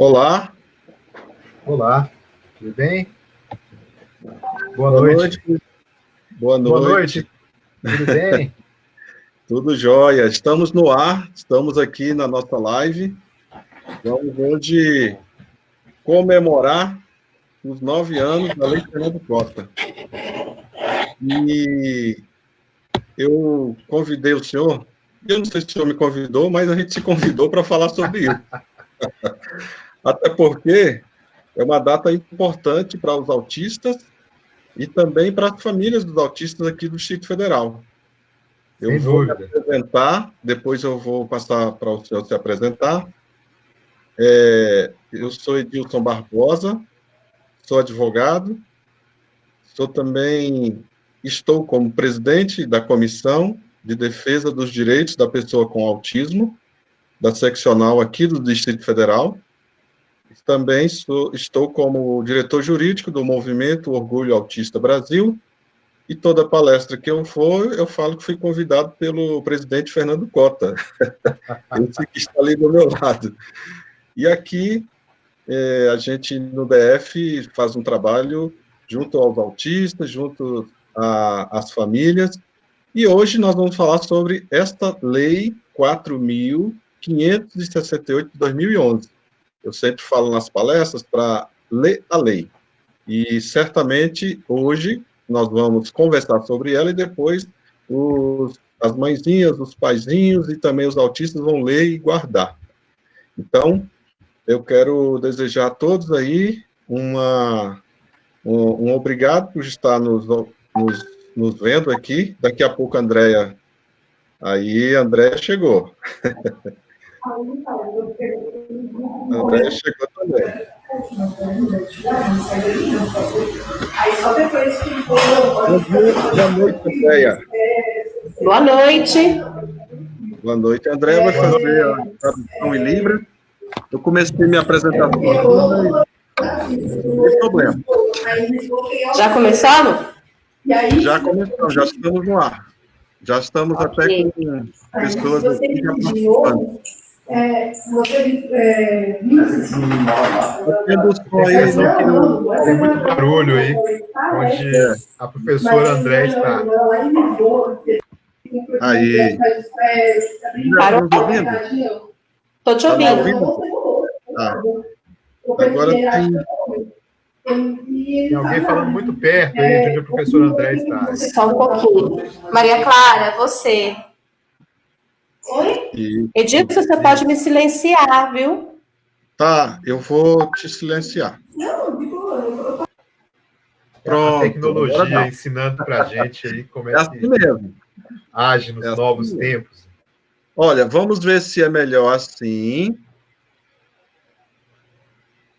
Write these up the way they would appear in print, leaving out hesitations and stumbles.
Olá. Olá, tudo bem? Boa Boa noite. noite. Boa Boa noite. noite, tudo bem? Tudo jóia. Estamos no ar, estamos aqui na nossa live. Vamos hoje comemorar os 9 anos da Lei Fernando Costa. E eu convidei o senhor, eu não sei se o senhor me convidou, mas a gente se convidou para falar sobre isso. Até porque é uma data importante para os autistas e também para as famílias dos autistas aqui do Distrito Federal. Eu Sem vou me dúvida. apresentar, depois eu vou passar para o senhor se apresentar. Eu sou Edilson Barbosa, sou advogado, estou como presidente da Comissão de Defesa dos Direitos da Pessoa com Autismo, da seccional aqui do Distrito Federal. Também estou como diretor jurídico do Movimento Orgulho Autista Brasil, e toda palestra que eu for, eu falo que fui convidado pelo presidente Fernando Costa, esse que está ali do meu lado. E aqui, a gente no DF faz um trabalho junto aos autistas, junto às famílias, e hoje nós vamos falar sobre esta Lei 4.568 de 2011. Eu sempre falo nas palestras para ler a lei, e certamente hoje nós vamos conversar sobre ela e depois as mãezinhas, os paizinhos e também os autistas vão ler e guardar. Então, eu quero desejar a todos aí um obrigado por estar nos vendo aqui. Daqui a pouco a Andréia chegou. A Andréia chegou também. Boa noite, Andréia. Boa noite. Boa noite. A Andréia vai fazer a tradução em Libras. Eu comecei minha apresentação aqui, não tem problema. Já começaram? Já começamos, já estamos no ar. Já estamos até com pessoas aqui já participando. Tem muito barulho aí, onde a professora André está. Aí. Parou? Estou te ouvindo? Agora tem alguém falando muito perto aí de onde a professora André está. Só um pouquinho. Maria Clara, você. Oi? Edilson, você pode me silenciar, viu? Tá, eu vou te silenciar. Pronto. A tecnologia ensinando para a gente aí como é assim mesmo. Age nos novos tempos. Olha, vamos ver se é melhor assim.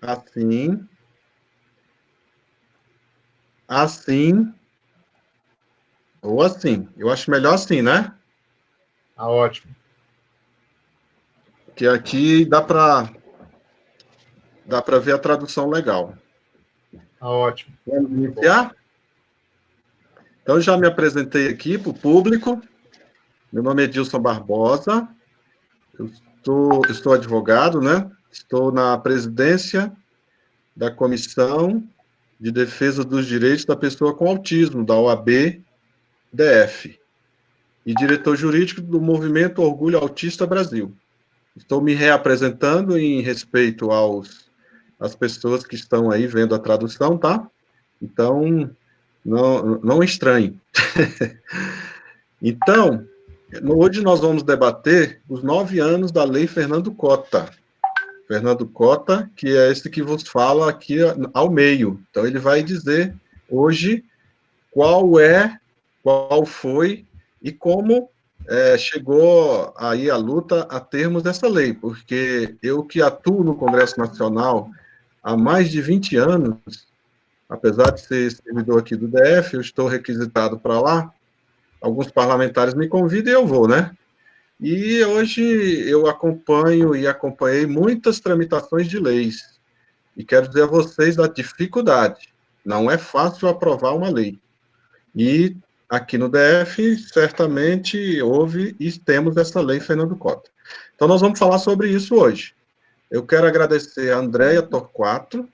Assim. Assim. Ou assim. Eu acho melhor assim, né? Ah, ótimo. Que aqui dá para ver a tradução legal. Ah, ótimo. Vamos iniciar? Então, já me apresentei aqui para o público. Meu nome é Edilson Barbosa. Eu estou advogado, né? Estou na presidência da Comissão de Defesa dos Direitos da Pessoa com Autismo, da OAB-DF, e diretor jurídico do Movimento Orgulho Autista Brasil. Estou me reapresentando em respeito às pessoas que estão aí vendo a tradução, tá? Então, não estranhe. Então, hoje nós vamos debater os 9 anos da Lei Fernando Costa. Fernando Costa, que é esse que vos fala aqui ao meio. Então, ele vai dizer hoje qual foi e como chegou aí a luta a termos dessa lei, porque eu que atuo no Congresso Nacional há mais de 20 anos, apesar de ser servidor aqui do DF, eu estou requisitado para lá, alguns parlamentares me convidam e eu vou, né? E hoje eu acompanhei muitas tramitações de leis. E quero dizer a vocês da dificuldade. Não é fácil aprovar uma lei. E aqui no DF, certamente houve e temos essa lei Fernando Costa. Então, nós vamos falar sobre isso hoje. Eu quero agradecer a Andréia Torquato.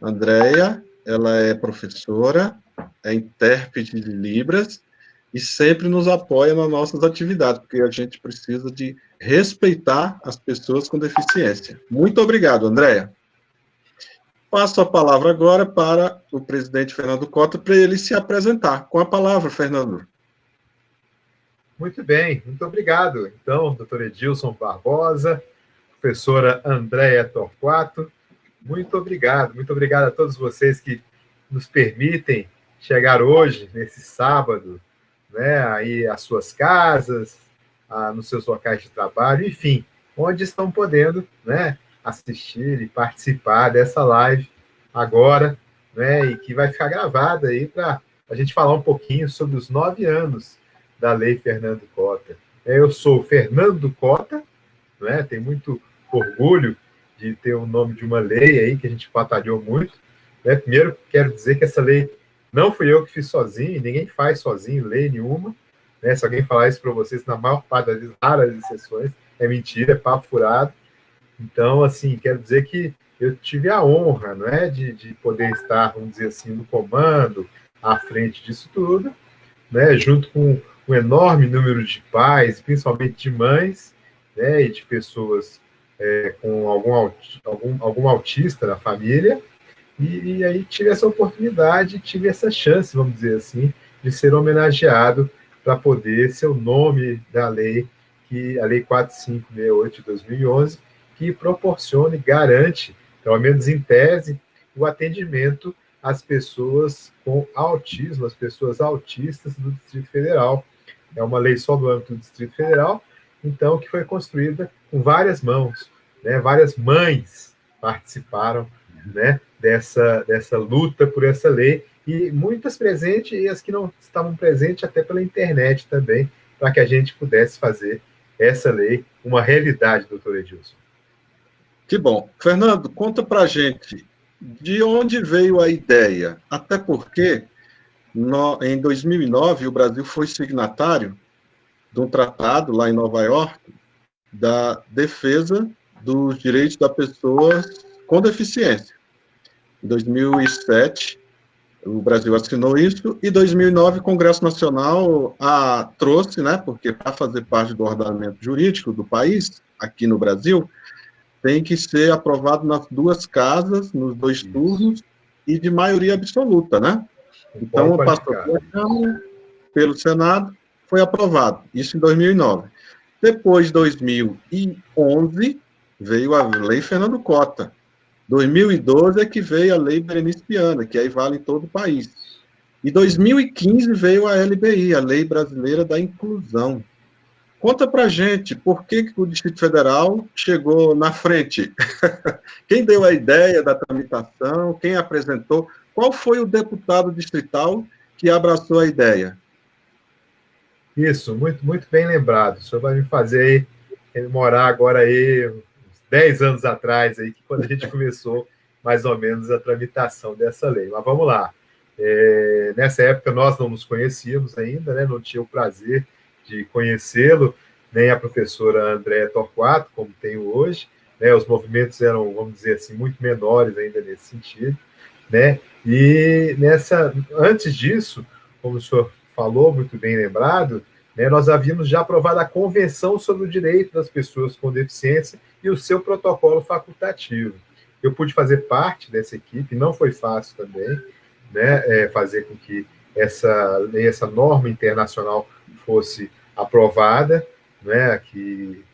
Andréia, ela é professora, é intérprete de Libras e sempre nos apoia nas nossas atividades, porque a gente precisa de respeitar as pessoas com deficiência. Muito obrigado, Andréia. Passo a palavra agora para o presidente Fernando Cota, para ele se apresentar. Com a palavra, Fernando. Muito bem, muito obrigado. Então, doutor Edilson Barbosa, professora Andréia Torquato, muito obrigado a todos vocês que nos permitem chegar hoje, nesse sábado, né, aí às suas casas, nos seus locais de trabalho, enfim, onde estão podendo, né, assistir e participar dessa live agora, né, e que vai ficar gravada aí para a gente falar um pouquinho sobre os 9 anos da Lei Fernando Cota. Eu sou Fernando Cota, né, tenho muito orgulho de ter o nome de uma lei aí que a gente batalhou muito, né. Primeiro, quero dizer que essa lei não fui eu que fiz sozinho, ninguém faz sozinho lei nenhuma, né. Se alguém falar isso para vocês, na maior parte das raras exceções, é mentira, é papo furado. Então, assim, quero dizer que eu tive a honra, não é, de poder estar, vamos dizer assim, no comando, à frente disso tudo, né, junto com um enorme número de pais, principalmente de mães, né, e de pessoas com algum autista na família, e aí tive essa oportunidade, tive essa chance, vamos dizer assim, de ser homenageado para poder ser o nome da lei, a Lei 4568 de 2011, que proporciona e garante, pelo menos em tese, o atendimento às pessoas com autismo, às pessoas autistas do Distrito Federal. É uma lei só do âmbito do Distrito Federal, então, que foi construída com várias mãos, né? Várias mães participaram, né, dessa luta por essa lei, e muitas presentes e as que não estavam presentes até pela internet também, para que a gente pudesse fazer essa lei uma realidade, doutor Edilson. Que bom. Fernando, conta para a gente de onde veio a ideia, até porque em 2009 o Brasil foi signatário de um tratado lá em Nova York da defesa dos direitos das pessoas com deficiência. Em 2007, o Brasil assinou isso, e em 2009 o Congresso Nacional trouxe, né, porque para fazer parte do ordenamento jurídico do país, aqui no Brasil, tem que ser aprovado nas duas casas, nos dois turnos, e de maioria absoluta, né? Então, passou pela Câmara, pelo Senado, foi aprovado. Isso em 2009. Depois, de 2011, veio a Lei Fernando Cota. 2012 é que veio a Lei Berenice Viana, que aí vale em todo o país. E 2015 veio a LBI, a Lei Brasileira da Inclusão. Conta pra gente, por que o Distrito Federal chegou na frente? Quem deu a ideia da tramitação? Quem apresentou? Qual foi o deputado distrital que abraçou a ideia? Isso, muito, muito bem lembrado. O senhor vai me fazer rememorar agora aí, uns 10 anos atrás, aí, que quando a gente começou mais ou menos a tramitação dessa lei. Mas vamos lá. Nessa época nós não nos conhecíamos ainda, né? Não tinha o prazer de conhecê-lo, nem a professora Andréia Torquato, como tenho hoje, né? Os movimentos eram, vamos dizer assim, muito menores ainda nesse sentido, né? E antes disso, como o senhor falou, muito bem lembrado, né, nós havíamos já aprovado a Convenção sobre o Direito das Pessoas com Deficiência e o seu protocolo facultativo. Eu pude fazer parte dessa equipe, não foi fácil também, né, fazer com que essa norma internacional fosse aprovada, né, que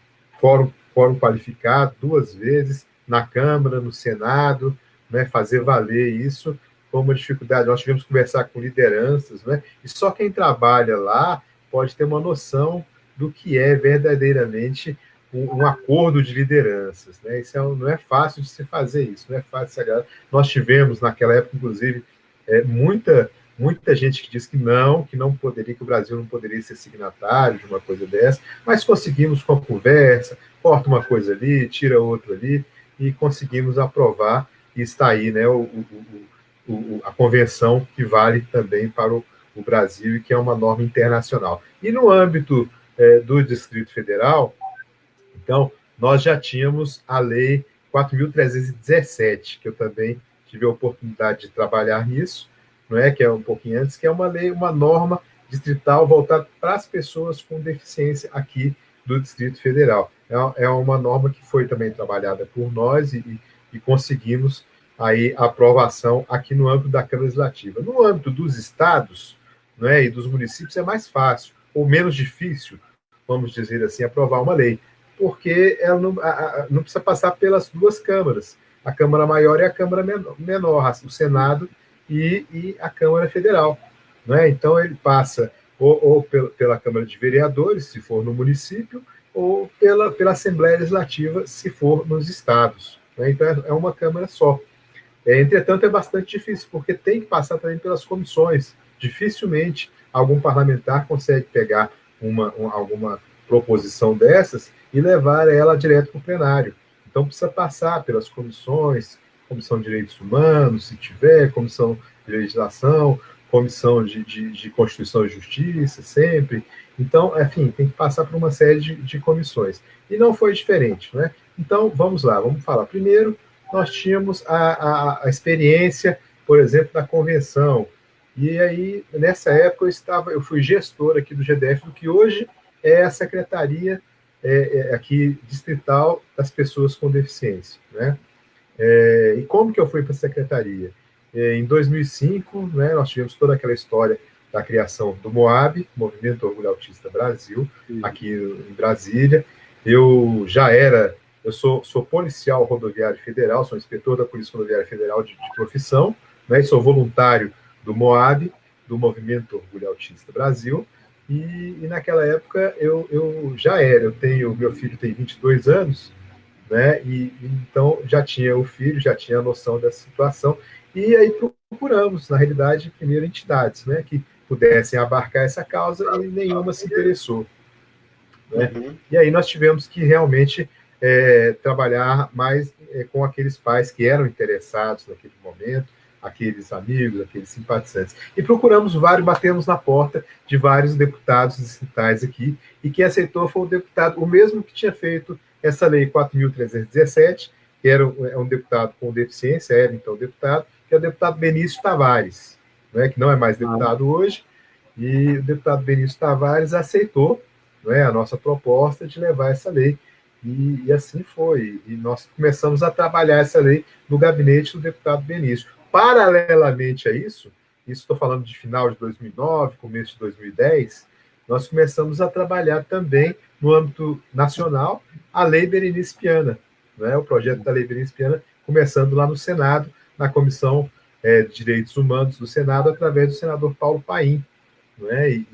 fórum qualificado 2 vezes, na Câmara, no Senado, né, fazer valer isso foi uma dificuldade. Nós tivemos que conversar com lideranças, né, e só quem trabalha lá pode ter uma noção do que é verdadeiramente um acordo de lideranças, né? Isso não é fácil de se fazer isso, não é fácil de se agradar. Nós tivemos, naquela época, inclusive, muita gente que diz que não poderia, que o Brasil não poderia ser signatário de uma coisa dessa, mas conseguimos com a conversa, corta uma coisa ali, tira outra ali, e conseguimos aprovar, e está aí, né, a convenção que vale também para o Brasil e que é uma norma internacional. E no âmbito do Distrito Federal, então, nós já tínhamos a Lei 4.317, que eu também tive a oportunidade de trabalhar nisso, não é? Que é um pouquinho antes, que é uma lei, uma norma distrital voltada para as pessoas com deficiência aqui do Distrito Federal. É uma norma que foi também trabalhada por nós e conseguimos aí a aprovação aqui no âmbito da Câmara Legislativa. No âmbito dos estados, não é, e dos municípios é mais fácil, ou menos difícil, vamos dizer assim, aprovar uma lei, porque ela não precisa passar pelas duas câmaras, a Câmara Maior e a Câmara Menor, o Senado e a Câmara Federal. Né? Então, ele passa ou pela Câmara de Vereadores, se for no município, ou pela Assembleia Legislativa, se for nos estados. Né? Então, é uma Câmara só. Entretanto, é bastante difícil, porque tem que passar também pelas comissões. Dificilmente algum parlamentar consegue pegar alguma proposição dessas e levar ela direto para o plenário. Então, precisa passar pelas comissões, Comissão de Direitos Humanos, se tiver, Comissão de Legislação, Comissão de Constituição e Justiça, sempre. Então, enfim, tem que passar por uma série de comissões. E não foi diferente, né? Então, vamos lá, vamos falar. Primeiro, nós tínhamos a experiência, por exemplo, da convenção. E aí, nessa época, eu fui gestor aqui do GDF, do que hoje é a Secretaria aqui distrital das pessoas com deficiência, né? E como que eu fui para a secretaria? Em 2005, né, nós tivemos toda aquela história da criação do MOAB, Movimento Orgulho Autista Brasil, aqui em Brasília. Eu sou policial rodoviário federal, sou inspetor da Polícia Rodoviária Federal de profissão, né, e sou voluntário do MOAB, do Movimento Orgulho Autista Brasil, e naquela época meu filho tem 22 anos, né, e então já tinha o filho, já tinha a noção dessa situação, e aí procuramos, na realidade, primeiro entidades, né, que pudessem abarcar essa causa, e nenhuma se interessou. Né? Uhum. E aí nós tivemos que realmente trabalhar mais com aqueles pais que eram interessados naquele momento, aqueles amigos, aqueles simpatizantes. E batemos na porta de vários deputados distritais aqui, e quem aceitou foi o mesmo que tinha feito essa lei 4.317, que era um deputado com deficiência, era então deputado, que é o deputado Benício Tavares, né, que não é mais deputado hoje, e o deputado Benício Tavares aceitou, né, a nossa proposta de levar essa lei, e assim foi. E nós começamos a trabalhar essa lei no gabinete do deputado Benício. Paralelamente a isso estou falando de final de 2009, começo de 2010, nós começamos a trabalhar também no âmbito nacional a Lei Berenice Piana, né, o projeto da Lei Berenice Piana, começando lá no Senado, na Comissão de Direitos Humanos do Senado, através do senador Paulo Paim. Né,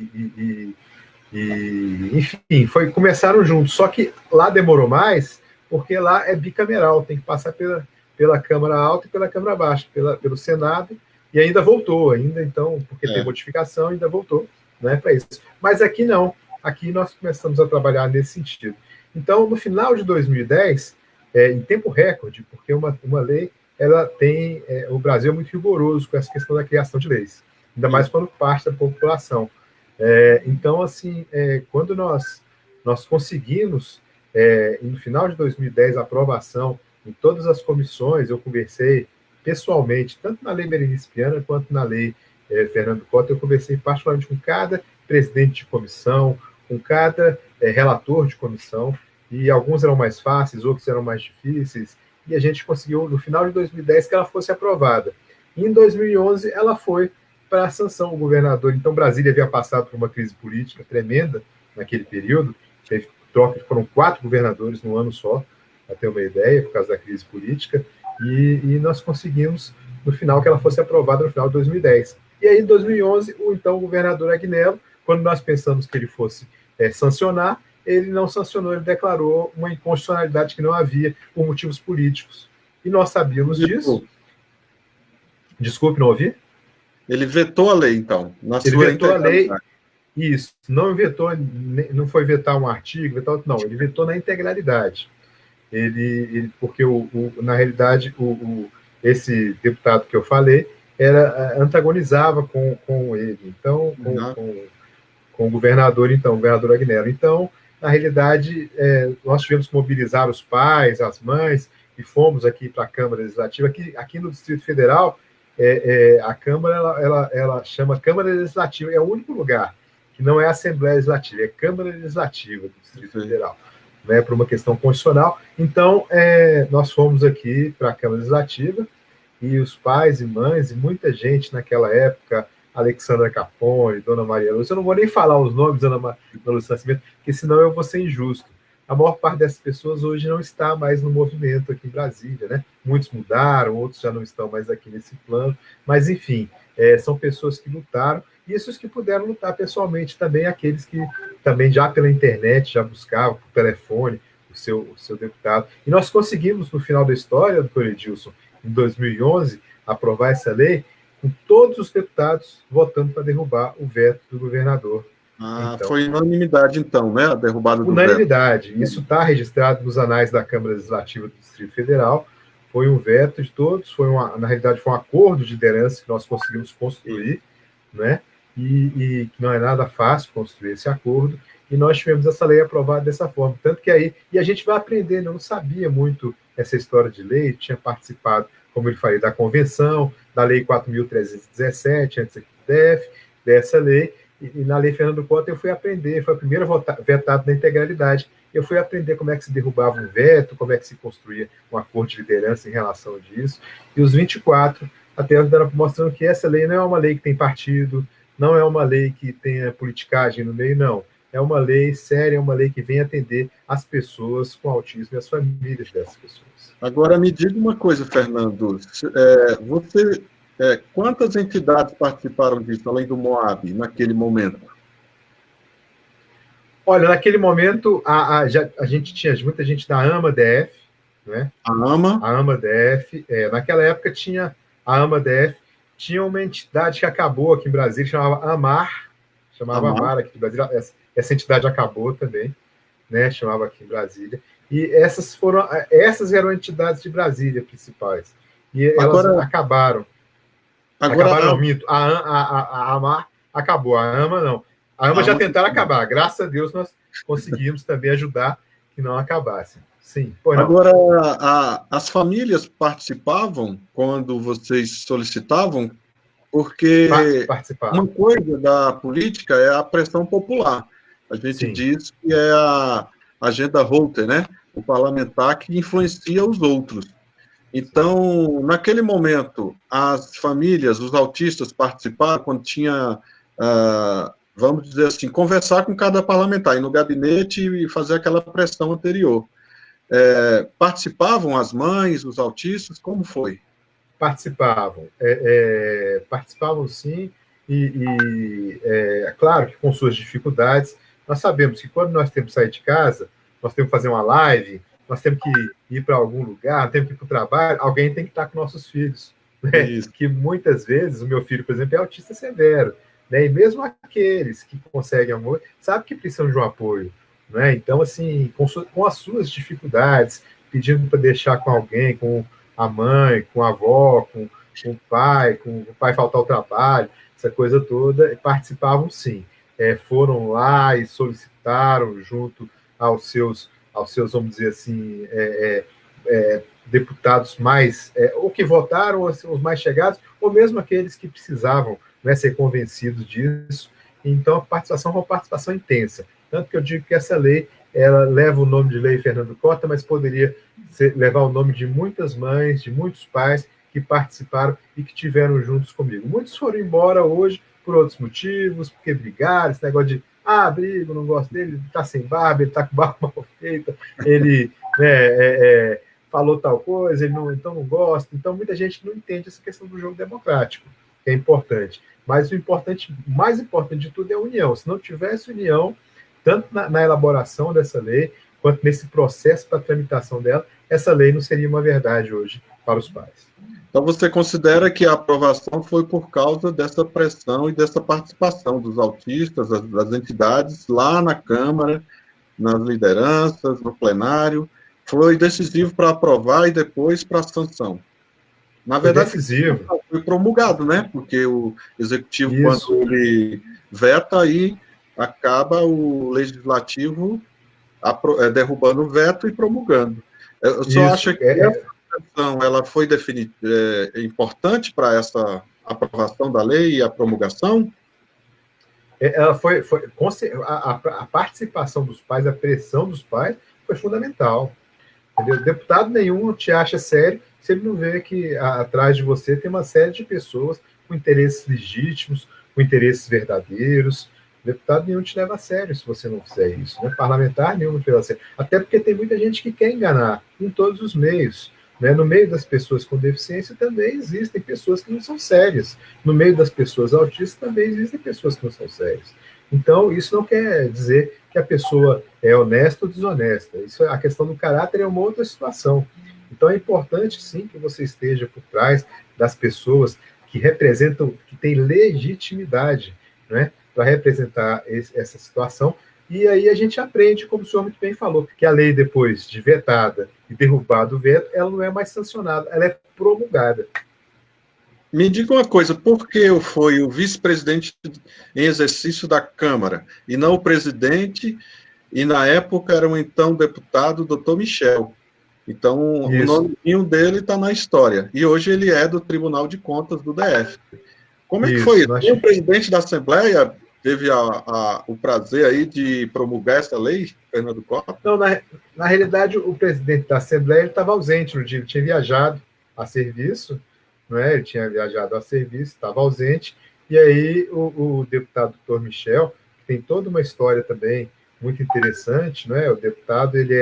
enfim, começaram juntos, só que lá demorou mais, porque lá é bicameral, tem que passar pela Câmara Alta e pela Câmara Baixa, pelo Senado, e ainda voltou, então, porque tem modificação, ainda voltou, né, para isso. Mas aqui não, aqui nós começamos a trabalhar nesse sentido. Então, no final de 2010, em tempo recorde, porque uma lei, ela tem, o Brasil é muito rigoroso com essa questão da criação de leis, ainda mais quando parte da população. Então, assim, quando nós conseguimos, no final de 2010, a aprovação em todas as comissões, eu conversei pessoalmente, tanto na Lei Berenice Piana quanto na Lei Fernando Cota, eu conversei particularmente com cada presidente de comissão, com cada relator de comissão, e alguns eram mais fáceis, outros eram mais difíceis, e a gente conseguiu, no final de 2010, que ela fosse aprovada. E em 2011, ela foi para a sanção do governador. Então, Brasília havia passado por uma crise política tremenda naquele período, teve troca, foram 4 governadores no ano só, para ter uma ideia, por causa da crise política, e nós conseguimos, no final, que ela fosse aprovada no final de 2010. E aí, em 2011, o então governador Agnello, quando nós pensamos que ele fosse sancionar, ele não sancionou, ele declarou uma inconstitucionalidade que não havia por motivos políticos. E nós sabíamos disso. Desculpe, não ouvi? Ele vetou a lei, então. Ele vetou a lei, isso. Não vetou, não foi vetar um artigo, não, ele vetou na integralidade. Porque, na realidade, esse deputado que eu falei antagonizava com ele, então, com o governador, o governador Agnello. Então, na realidade, nós tivemos que mobilizar os pais, as mães, e fomos aqui para a Câmara Legislativa. Aqui no Distrito Federal, a Câmara, ela chama Câmara Legislativa, é o único lugar que não é Assembleia Legislativa, é Câmara Legislativa do Distrito Federal, né, por uma questão constitucional. Então, nós fomos aqui para a Câmara Legislativa, e os pais e mães, e muita gente naquela época, Alexandra Capone, Dona Maria Lúcia, eu não vou nem falar os nomes da Dona Lúcia Nascimento, porque senão eu vou ser injusto. A maior parte dessas pessoas hoje não está mais no movimento aqui em Brasília, né? Muitos mudaram, outros já não estão mais aqui nesse plano, mas, enfim, são pessoas que lutaram, e esses que puderam lutar pessoalmente também, aqueles que também já pela internet, já buscavam por telefone o seu deputado. E nós conseguimos, no final da história, doutor Edilson, em 2011, aprovar essa lei, com todos os deputados votando para derrubar o veto do governador. Então, foi unanimidade, então, né? A derrubada do unanimidade. Veto. Isso está registrado nos anais da Câmara Legislativa do Distrito Federal. Foi um veto de todos, na realidade, foi um acordo de liderança que nós conseguimos construir, né? E que não é nada fácil construir esse acordo. E nós tivemos essa lei aprovada dessa forma. Tanto que aí, e a gente vai aprendendo, eu não sabia muito essa história de lei, tinha participado, como eu falei, da convenção, da lei 4.317, antes aqui do DF, dessa lei, e na lei Fernando Cota eu fui aprender, foi a primeira vetado na integralidade, eu fui aprender como é que se derrubava um veto, como é que se construía um acordo de liderança em relação disso, e os 24, até mostrando que essa lei não é uma lei que tem partido, não é uma lei que tenha politicagem no meio, não. É uma lei séria, é uma lei que vem atender as pessoas com autismo e as famílias dessas pessoas. Agora, me diga uma coisa, Fernando. Quantas entidades participaram disso, além do MOAB, naquele momento? Olha, naquele momento, a gente tinha muita gente da AMA-DF, né? A AMA-DF. Naquela época, tinha a AMA-DF, tinha uma entidade que acabou aqui em Brasília, chamava AMAR, AMAR aqui em Brasília. Essa entidade acabou também, né? Chamava aqui em Brasília. E essas eram entidades de Brasília principais. E elas acabaram. Não, minto. A AMAR acabou, a AMA não. A AMA já tentaram acabar. Graças a Deus nós conseguimos também ajudar que não acabasse. Sim. Agora, as famílias participavam quando vocês solicitavam? Porque uma coisa da política é a pressão popular. A gente diz que é a agenda Reuter, né? O parlamentar que influencia os outros. Então, naquele momento, as famílias, os autistas participaram quando tinha, vamos dizer assim, conversar com cada parlamentar, ir no gabinete e fazer aquela pressão anterior. Participavam as mães, os autistas? Como foi? Participavam. Participavam, sim, é claro que com suas dificuldades. Nós sabemos que quando nós temos que sair de casa, nós temos que fazer uma live, nós temos que ir para algum lugar, temos que ir para o trabalho, alguém tem que estar com nossos filhos. Né? Que muitas vezes, o meu filho, por exemplo, é autista severo, né? E mesmo aqueles que conseguem amor, sabem que precisam de um apoio. Né? Então, assim, com as suas dificuldades, pedindo para deixar com alguém, com a mãe, com a avó, com o pai faltar ao trabalho, essa coisa toda, participavam sim. Foram lá e solicitaram junto aos seus, vamos dizer assim, deputados mais, ou que votaram, ou os mais chegados, ou mesmo aqueles que precisavam, né, ser convencidos disso. Então, a participação é uma participação intensa. Tanto que eu digo que essa lei, ela leva o nome de Lei Fernando Cota, mas poderia levar o nome de muitas mães, de muitos pais que participaram e que tiveram juntos comigo. Muitos foram embora hoje por outros motivos, porque brigaram, esse negócio de brigo, não gosto dele, ele tá sem barba, ele tá com barba mal feita, ele falou tal coisa, então não gosta. Então, muita gente não entende essa questão do jogo democrático, que é importante. Mas o mais importante de tudo é a união. Se não tivesse união, tanto na elaboração dessa lei, quanto nesse processo para a tramitação dela, essa lei não seria uma verdade hoje para os pais. Então, você considera que a aprovação foi por causa dessa pressão e dessa participação dos autistas, das entidades, lá na Câmara, nas lideranças, no plenário, foi decisivo para aprovar e depois para a sanção? Na verdade, foi promulgado, né? Porque o Executivo, quando ele veta, aí acaba o Legislativo derrubando o veto e promulgando. Eu só acho que essa questão ela foi importante para essa aprovação da lei e a promulgação? Ela a participação dos pais, a pressão dos pais foi fundamental. Entendeu? Deputado nenhum te acha sério se ele não vê que atrás de você tem uma série de pessoas com interesses legítimos, com interesses verdadeiros. Deputado nenhum te leva a sério se você não fizer isso, né? Parlamentar nenhum te leva a sério. Até porque tem muita gente que quer enganar em todos os meios. Né? No meio das pessoas com deficiência também existem pessoas que não são sérias. No meio das pessoas autistas também existem pessoas que não são sérias. Então, isso não quer dizer que a pessoa é honesta ou desonesta. Isso, a questão do caráter é uma outra situação. Então, é importante, sim, que você esteja por trás das pessoas que representam, que têm legitimidade, né, para representar essa situação. E aí a gente aprende, como o senhor muito bem falou, que a lei, depois de vetada e derrubado o veto, ela não é mais sancionada, ela é promulgada. Me diga uma coisa, por que foi o vice-presidente em exercício da Câmara e não o presidente, e na época era o então deputado doutor Michel? Então, isso. O nomezinho dele está na história, e hoje ele é do Tribunal de Contas do DF. Como é que foi isso? O presidente da Assembleia teve o prazer aí de promulgar essa lei, Fernando Cota? Não, na realidade, o presidente da Assembleia estava ausente no dia, ele tinha viajado a serviço, não é? Ele tinha viajado a serviço, estava ausente, e aí o deputado doutor Michel, que tem toda uma história também muito interessante, não é? O deputado, ele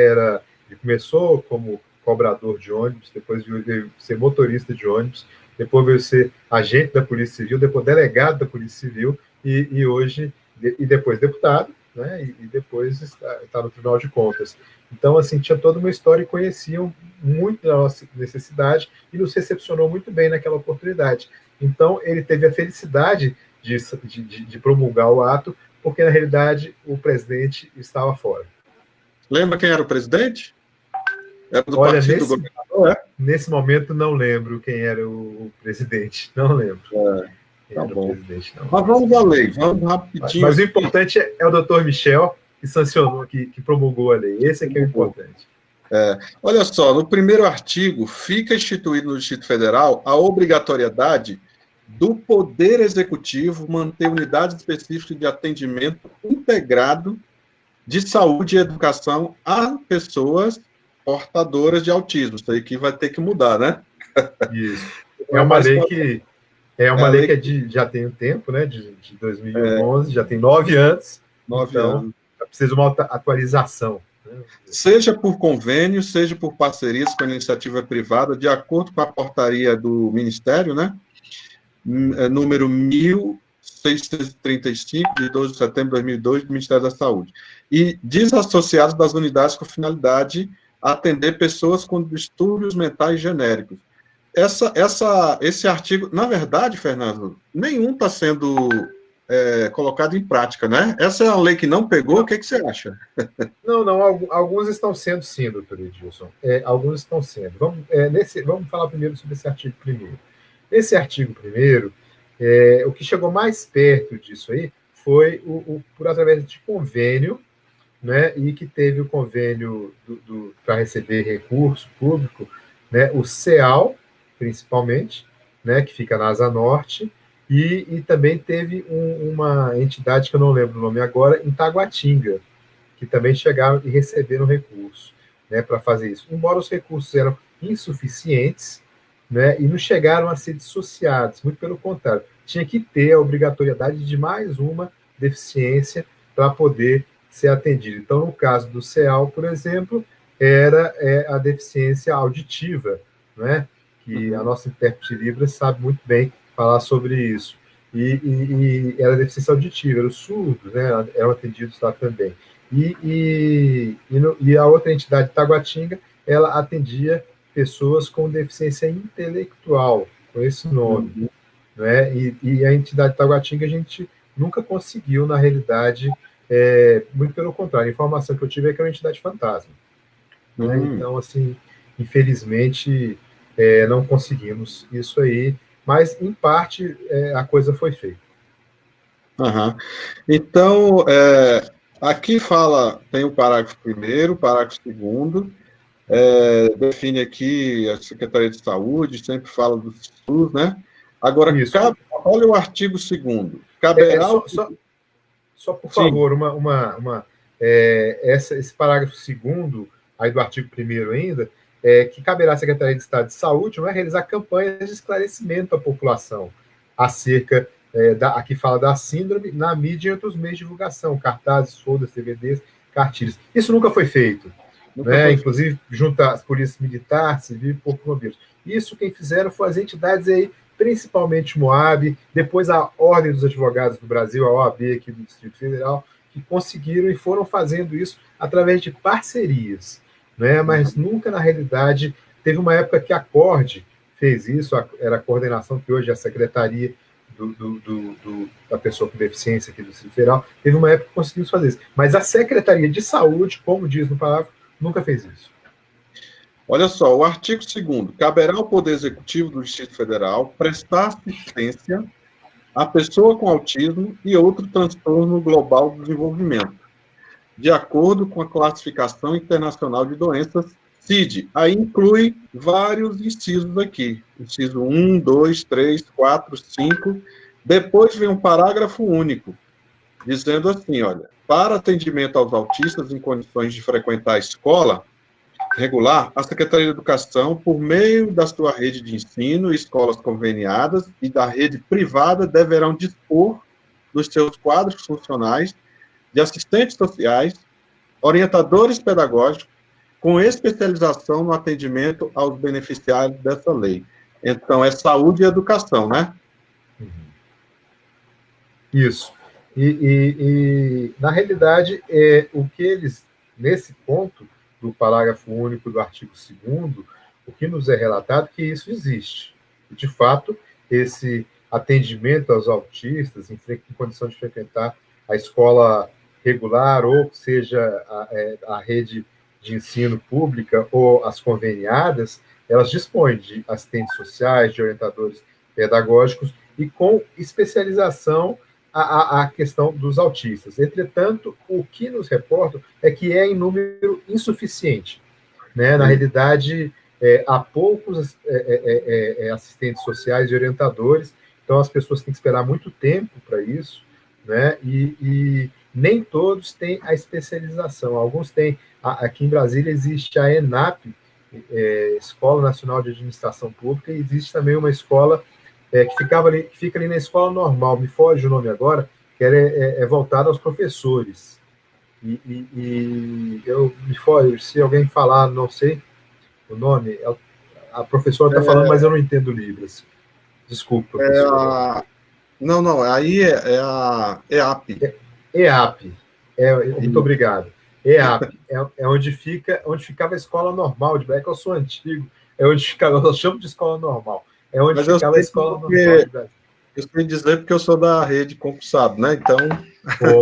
começou como cobrador de ônibus, depois veio ser motorista de ônibus, depois veio ser agente da Polícia Civil, depois delegado da Polícia Civil, e hoje, e depois deputado, né? E depois está no Tribunal de Contas. Então, assim, tinha toda uma história e conheciam muito da nossa necessidade e nos recepcionou muito bem naquela oportunidade. Então, ele teve a felicidade de promulgar o ato, porque, na realidade, o presidente estava fora. Lembra quem era o presidente? Era do partido do governador, é? Nesse momento, não lembro quem era o presidente. Não lembro. Tá bom. Mas vamos à lei, vamos rapidinho. Mas o importante é o doutor Michel, que sancionou, que promulgou a lei. Esse é que é o importante. Olha só, no primeiro artigo, fica instituído no Distrito Federal a obrigatoriedade do Poder Executivo manter unidades específicas de atendimento integrado de saúde e educação a pessoas portadoras de autismo. Isso aí que vai ter que mudar, né? Isso. É uma lei que... lei que já tem um tempo, né? De 2011, já tem 9 anos. 9 anos. Precisa de uma atualização. Né? Seja por convênio, seja por parcerias com a iniciativa privada, de acordo com a portaria do Ministério, né? Número 1635, de 12 de setembro de 2002, do Ministério da Saúde. E desassociados das unidades com finalidade de atender pessoas com distúrbios mentais genéricos. Esse artigo, na verdade, Fernando, nenhum está sendo colocado em prática, né? Essa é uma lei que não pegou, o que você acha? Não, alguns estão sendo sim, doutor Edilson. Alguns estão sendo. Vamos falar primeiro sobre esse artigo primeiro. Esse artigo primeiro, o que chegou mais perto disso aí foi por através de convênio, né? E que teve o convênio para receber recurso público, né? O CEAL, principalmente, né, que fica na Asa Norte, e também teve uma entidade que eu não lembro o nome agora, em Taguatinga, que também chegaram e receberam recurso, né, para fazer isso. Embora os recursos eram insuficientes, né, e não chegaram a ser dissociados, muito pelo contrário, tinha que ter a obrigatoriedade de mais uma deficiência para poder ser atendido. Então, no caso do CEAL, por exemplo, era a deficiência auditiva, né, que a nossa intérprete de Libras sabe muito bem falar sobre isso. E era deficiência auditiva, eram os surdos, né, eram atendidos lá também. E a outra entidade, Taguatinga, ela atendia pessoas com deficiência intelectual, com esse nome. Né? E a entidade Taguatinga a gente nunca conseguiu, na realidade, muito pelo contrário, a informação que eu tive é que era uma entidade fantasma. Né? Então, assim, infelizmente... não conseguimos isso aí, mas, em parte, a coisa foi feita. Então, Aqui fala, tem o parágrafo 1º, parágrafo 2º, define aqui a Secretaria de Saúde, sempre fala do SUS, né? Agora, olha o artigo 2º. Caberá... Só por favor, esse parágrafo 2º, aí do artigo 1º ainda, que caberá à Secretaria de Estado de Saúde, não é, realizar campanhas de esclarecimento à população acerca, aqui fala da síndrome, na mídia e outros meios de divulgação, cartazes, folders, DVDs, cartilhas. Isso nunca foi feito, né? Inclusive junto às polícias militar, civil e corpo de bombeiros. Isso quem fizeram foram as entidades aí, principalmente o MOAB, depois a Ordem dos Advogados do Brasil, a OAB aqui do Distrito Federal, que conseguiram e foram fazendo isso através de parcerias, né? Mas nunca, na realidade, teve uma época que a CORD fez isso, era a coordenação que hoje é a Secretaria da Pessoa com Deficiência aqui do Distrito Federal, teve uma época que conseguimos fazer isso. Mas a Secretaria de Saúde, como diz no parágrafo, nunca fez isso. Olha só, o artigo 2º. Caberá ao Poder Executivo do Distrito Federal prestar assistência à pessoa com autismo e outro transtorno global do desenvolvimento, de acordo com a Classificação Internacional de Doenças, CID. Aí inclui vários incisos aqui. Inciso 1, 2, 3, 4, 5. Depois vem um parágrafo único, dizendo assim, olha, para atendimento aos autistas em condições de frequentar a escola regular, a Secretaria de Educação, por meio da sua rede de ensino, escolas conveniadas e da rede privada, deverão dispor dos seus quadros funcionais de assistentes sociais, orientadores pedagógicos, com especialização no atendimento aos beneficiários dessa lei. Então, é saúde e educação, né? Isso. Na realidade, o que eles, nesse ponto do parágrafo único do artigo 2º, o que nos é relatado é que isso existe. E, de fato, esse atendimento aos autistas em condição de frequentar a escola regular, ou seja, a rede de ensino pública ou as conveniadas, elas dispõem de assistentes sociais, de orientadores pedagógicos e com especialização a questão dos autistas. Entretanto, o que nos reportam é que é em número insuficiente, né? Na realidade, há poucos assistentes sociais e orientadores, então as pessoas têm que esperar muito tempo para isso, né? E nem todos têm a especialização. Alguns têm. Aqui em Brasília existe a ENAP, Escola Nacional de Administração Pública, e existe também uma escola que fica ali na escola normal, me foge o nome agora, que é voltada aos professores. Eu me foge, se alguém falar, não sei o nome, a professora está falando, mas eu não entendo Libras. Desculpa, professora. Não, aí é a EAP. EAP, muito obrigado. EAP, é onde ficava a escola normal de Brasília, que eu sou antigo, é onde ficava, eu chamo de escola normal. É onde ficava a escola normal de Brasília. Eu sei dizer porque eu sou da rede concursado, né? Então,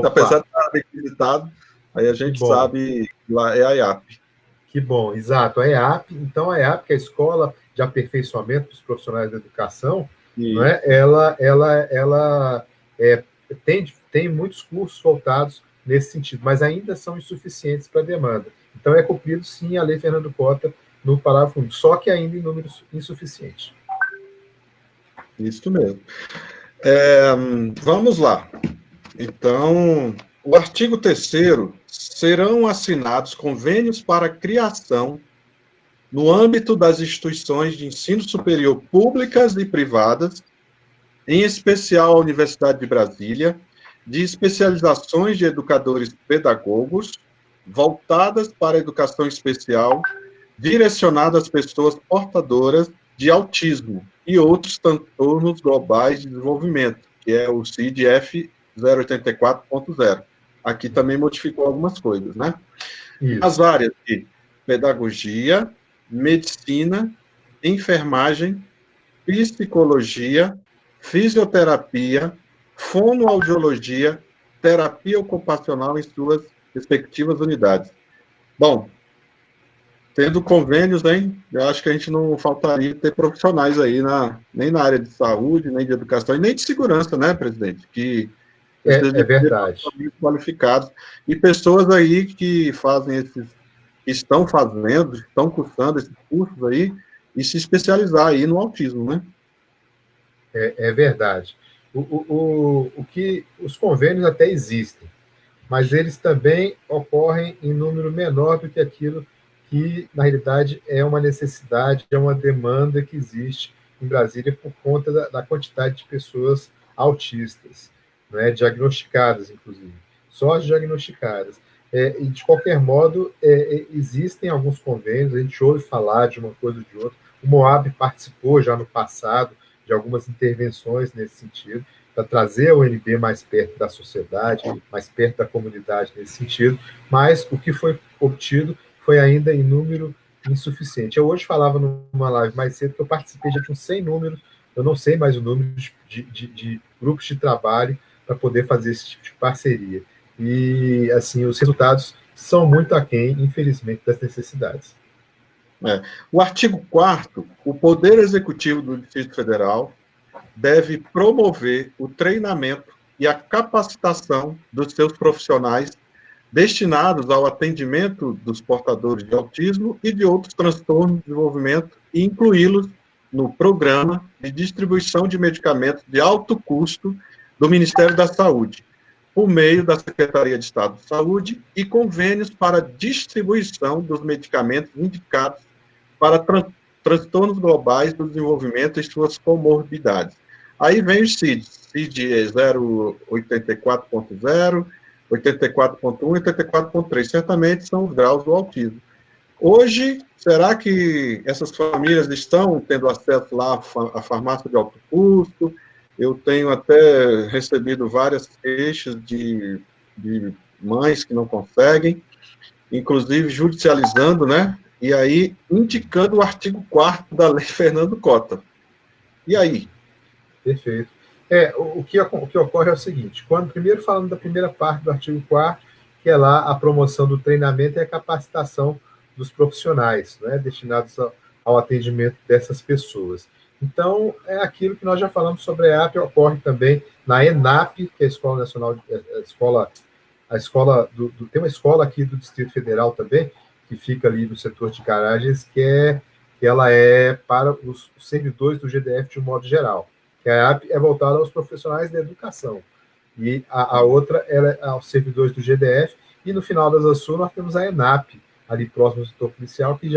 apesar de estar bem visitado, aí a gente sabe que lá é a EAP. Que bom, exato, a EAP. Então, a EAP, que é a Escola de Aperfeiçoamento dos Profissionais da Educação, não é? Ela tem muitos cursos voltados nesse sentido, mas ainda são insuficientes para a demanda. Então, é cumprido, sim, a Lei Fernando Cota no parágrafo 1, só que ainda em números insuficientes. Isso mesmo. Vamos lá. Então, o artigo 3º, serão assinados convênios para criação, no âmbito das instituições de ensino superior públicas e privadas, em especial a Universidade de Brasília, de especializações de educadores pedagogos, voltadas para a educação especial, direcionadas às pessoas portadoras de autismo e outros transtornos globais de desenvolvimento, que é o CID-F 084.0. Aqui também modificou algumas coisas, né? Isso. As áreas de pedagogia, medicina, enfermagem, psicologia, fisioterapia, fonoaudiologia, terapia ocupacional em suas respectivas unidades. Bom, tendo convênios, hein, eu acho que a gente não faltaria ter profissionais aí nem na área de saúde, nem de educação, e nem de segurança, né, presidente? Que É verdade. Qualificados. E pessoas aí que fazem estão cursando esses cursos aí, e se especializar aí no autismo, né? É verdade. O que os convênios até existem, mas eles também ocorrem em número menor do que aquilo que, na realidade, é uma necessidade, é uma demanda que existe em Brasília por conta da quantidade de pessoas autistas, né, diagnosticadas, inclusive, só as diagnosticadas. E, de qualquer modo, existem alguns convênios, a gente ouve falar de uma coisa ou de outra. O Moab participou já no passado de algumas intervenções nesse sentido, para trazer a UNB mais perto da sociedade, mais perto da comunidade nesse sentido, mas o que foi obtido foi ainda em número insuficiente. Eu hoje falava numa live mais cedo que eu participei já de uns 100 números, eu não sei mais o número de grupos de trabalho para poder fazer esse tipo de parceria. E, assim, os resultados são muito aquém, infelizmente, das necessidades. O artigo 4º, o Poder Executivo do Distrito Federal deve promover o treinamento e a capacitação dos seus profissionais destinados ao atendimento dos portadores de autismo e de outros transtornos de desenvolvimento e incluí-los no programa de distribuição de medicamentos de alto custo do Ministério da Saúde, por meio da Secretaria de Estado de Saúde e convênios para distribuição dos medicamentos indicados para transtornos globais do desenvolvimento e suas comorbidades. Aí vem os CIDs, CID 084.0, 84.1 e 84.3, certamente são os graus do autismo. Hoje, será que essas famílias estão tendo acesso lá à farmácia de alto custo? Eu tenho até recebido várias queixas de mães que não conseguem, inclusive judicializando, né? E aí indicando o artigo 4º da Lei Fernando Cota. E aí? Perfeito. O que ocorre é o seguinte, primeiro falando da primeira parte do artigo 4º, que é lá a promoção do treinamento e a capacitação dos profissionais, né, destinados ao atendimento dessas pessoas. Então, é aquilo que nós já falamos sobre a EAP, ocorre também na ENAP, que é a Escola Nacional, tem uma escola aqui do Distrito Federal também, que fica ali no setor de garagens, que ela é para os servidores do GDF de um modo geral, que a EAP é voltada aos profissionais da educação, e a outra é aos servidores do GDF, e no final da Sul nós temos a ENAP, ali próximo do setor policial, que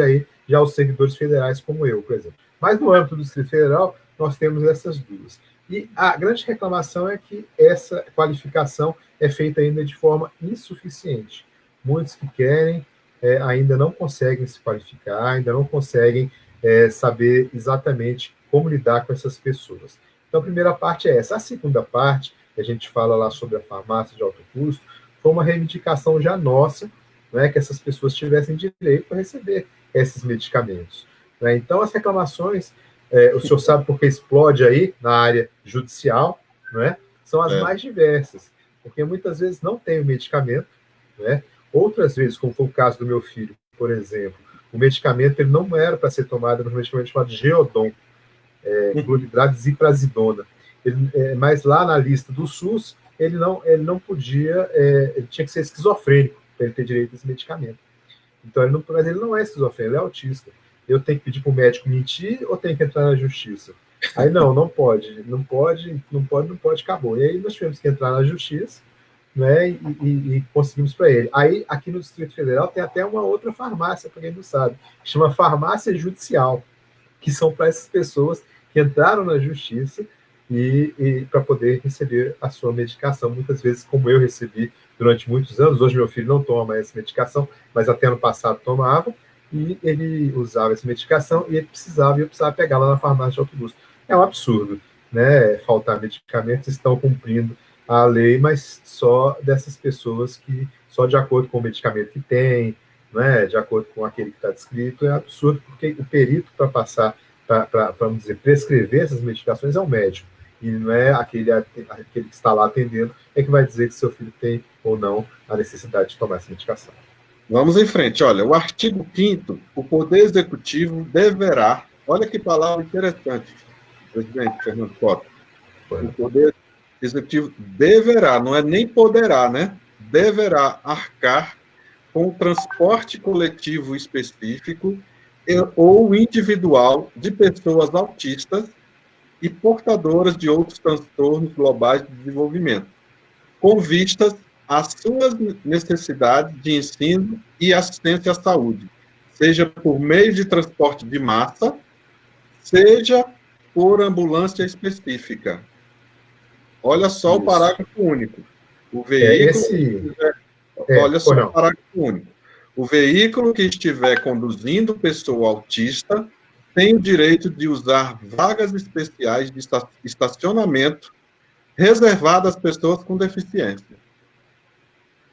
já os servidores federais, como eu, por exemplo. Mas no âmbito do Distrito Federal, nós temos essas duas. E a grande reclamação é que essa qualificação é feita ainda de forma insuficiente. Muitos que querem ainda não conseguem se qualificar, ainda não conseguem saber exatamente como lidar com essas pessoas. Então, a primeira parte é essa. A segunda parte, que a gente fala lá sobre a farmácia de alto custo, foi uma reivindicação já nossa, né, que essas pessoas tivessem direito a receber esses medicamentos. Né? Então, as reclamações, o senhor sabe porque explode aí na área judicial, né, são as mais diversas, porque muitas vezes não tem o medicamento, né? Outras vezes, como foi o caso do meu filho, por exemplo, o medicamento ele não era para ser tomado, era um medicamento chamado Geodon, cloridrato de ziprazidona. Mas lá na lista do SUS, ele não podia, ele tinha que ser esquizofrênico para ele ter direito a esse medicamento. Então, mas ele não é esquizofrênico, ele é autista. Eu tenho que pedir para o médico mentir ou tenho que entrar na justiça? Aí, não pode, acabou. E aí nós tivemos que entrar na justiça, né, e conseguimos para ele. Aí, aqui no Distrito Federal, tem até uma outra farmácia, para quem não sabe, que chama farmácia judicial, que são para essas pessoas que entraram na justiça e para poder receber a sua medicação, muitas vezes como eu recebi durante muitos anos. Hoje meu filho não toma essa medicação, mas até ano passado tomava, e ele usava essa medicação e eu precisava pegar lá na farmácia de alto custo. É um absurdo, né? Faltar medicamentos, estão cumprindo a lei, mas só dessas pessoas que, só de acordo com o medicamento que tem, né, de acordo com aquele que está descrito, é absurdo, porque o perito para passar, vamos dizer, prescrever essas medicações é um médico, e não é aquele que está lá atendendo, que vai dizer que seu filho tem ou não a necessidade de tomar essa medicação. Vamos em frente. Olha, o artigo 5º, o Poder Executivo olha que palavra interessante, presidente Fernando Cota, o Poder executivo deverá, não é nem poderá, né? Deverá arcar com o transporte coletivo específico ou individual de pessoas autistas e portadoras de outros transtornos globais de desenvolvimento, com vistas às suas necessidades de ensino e assistência à saúde, seja por meio de transporte de massa, seja por ambulância específica. Olha só o parágrafo único. O veículo... Olha só o parágrafo único. O veículo que estiver conduzindo pessoa autista tem o direito de usar vagas especiais de estacionamento reservadas às pessoas com deficiência.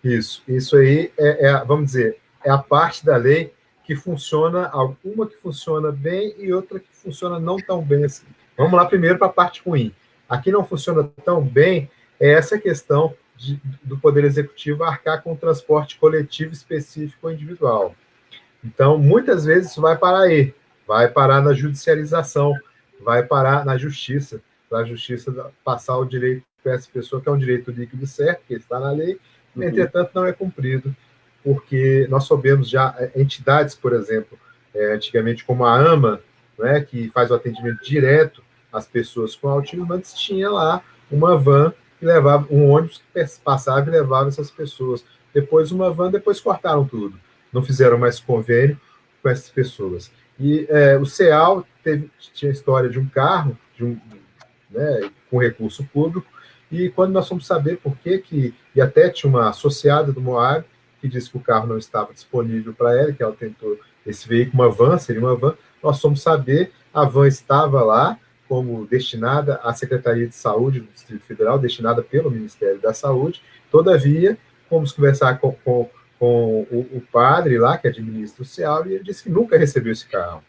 Isso aí vamos dizer, é a parte da lei que funciona, uma que funciona bem e outra que funciona não tão bem assim. Vamos lá primeiro para a parte ruim. Aqui não funciona tão bem é essa questão do Poder Executivo arcar com o transporte coletivo específico ou individual. Então, muitas vezes isso vai parar aí, vai parar na judicialização, vai parar na justiça, para a justiça passar o direito para essa pessoa, que é um direito líquido certo, que está na lei, entretanto não é cumprido, porque nós sabemos já entidades, por exemplo, antigamente como a AMA, né, que faz o atendimento direto às pessoas com autismo, antes tinha lá uma van que levava, um ônibus que passava e levava essas pessoas. Depois uma van, depois cortaram tudo. Não fizeram mais convênio com essas pessoas. E o CEAL tinha a história de um carro, né, com recurso público, e quando nós fomos saber por que e até tinha uma associada do Moab, que disse que o carro não estava disponível para ela, que ela tentou esse veículo, uma van, seria uma van, nós fomos saber, a van estava lá, como destinada à Secretaria de Saúde do Distrito Federal, destinada pelo Ministério da Saúde. Todavia, fomos conversar com o padre lá, que administra o CEAL, e ele disse que nunca recebeu esse carro.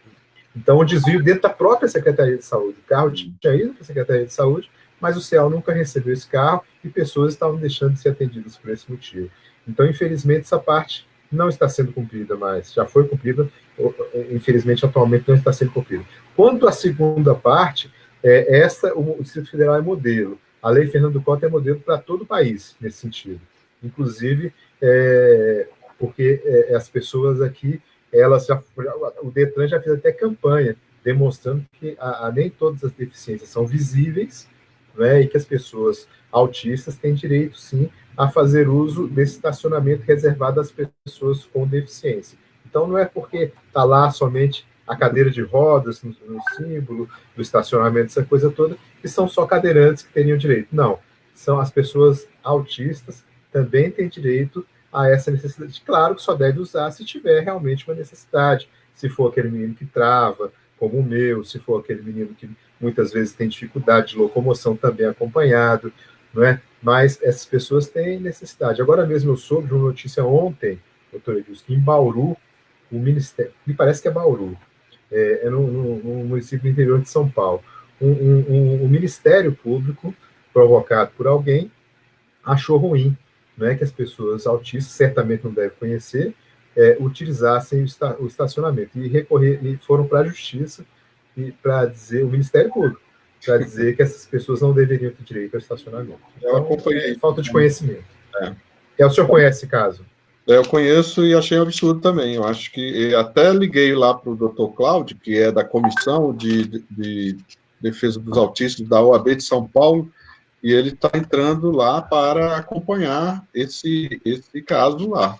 Então, o desvio dentro da própria Secretaria de Saúde. O carro tinha ido para a Secretaria de Saúde, mas o CEAL nunca recebeu esse carro e pessoas estavam deixando de ser atendidas por esse motivo. Então, infelizmente, essa parte não está sendo cumprida mais. Já foi cumprida, infelizmente, atualmente não está sendo cumprida. Quanto à segunda parte, o Distrito Federal é modelo. A Lei Fernando Cota é modelo para todo o país, nesse sentido. Inclusive, porque as pessoas aqui, o Detran já fez até campanha, demonstrando que nem todas as deficiências são visíveis, né, e que as pessoas autistas têm direito, sim, a fazer uso desse estacionamento reservado às pessoas com deficiência. Então, não é porque está lá somente a cadeira de rodas, no símbolo do estacionamento, essa coisa toda, que são só cadeirantes que teriam direito. Não, são as pessoas autistas também têm direito a essa necessidade. Claro que só deve usar se tiver realmente uma necessidade. Se for aquele menino que trava, como o meu, se for aquele menino que muitas vezes tem dificuldade de locomoção também acompanhado, não é? Mas essas pessoas têm necessidade. Agora mesmo eu soube de uma notícia ontem, doutor Edilson, que em Bauru, o Ministério, me parece que é Bauru, no município do interior de São Paulo, o Ministério Público, provocado por alguém, achou ruim, né, que as pessoas autistas, certamente não devem conhecer, utilizassem o estacionamento e foram para a Justiça para dizer, o Ministério Público, para dizer que essas pessoas não deveriam ter direito ao estacionamento. Então, eu acompanhei. Falta de conhecimento. O senhor conhece esse caso? Eu conheço e achei um absurdo também. Eu acho que até liguei lá para o doutor Cláudio, que é da Comissão de Defesa dos Autistas da OAB de São Paulo, e ele está entrando lá para acompanhar esse caso lá.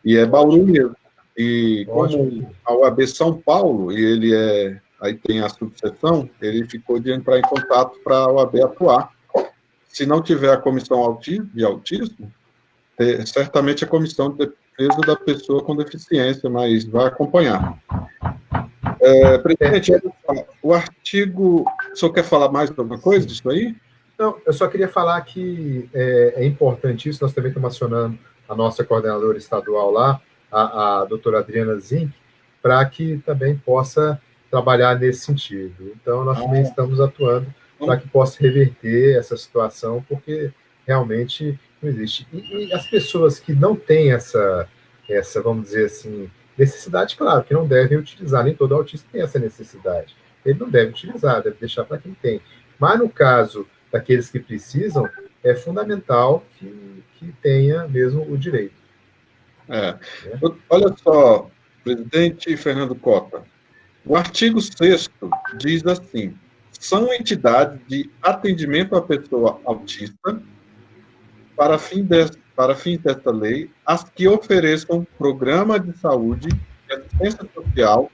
E é Bauru mesmo. E como a OAB São Paulo, e ele aí tem a subseção, ele ficou de entrar em contato para a OAB atuar. Se não tiver a comissão de autismo, certamente a comissão de defesa da pessoa com deficiência, mas vai acompanhar. Presidente, o artigo... O senhor quer falar mais alguma coisa disso aí? Não, eu só queria falar que é importante isso, nós também estamos acionando a nossa coordenadora estadual lá, a doutora Adriana Zink, para que também possa trabalhar nesse sentido. Então, nós também estamos atuando para que possa reverter essa situação, porque realmente não existe. E as pessoas que não têm essa, vamos dizer assim, necessidade, claro, que não devem utilizar, nem todo autista tem essa necessidade. Ele não deve utilizar, deve deixar para quem tem. Mas no caso daqueles que precisam, é fundamental que tenha mesmo o direito. É. Olha só, presidente Fernando Cota, o artigo 6º diz assim: são entidades de atendimento à pessoa autista, para fins desta lei, as que ofereçam programa de saúde, de assistência social,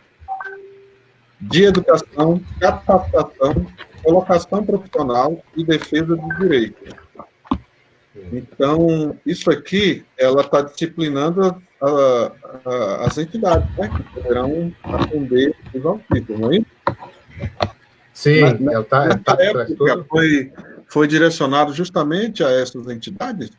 de educação, capacitação, colocação profissional e defesa dos direitos. Então, isso aqui, ela está disciplinando as entidades, né, que poderão atender os autistas, não é isso? Sim, ela está foi direcionado justamente a essas entidades?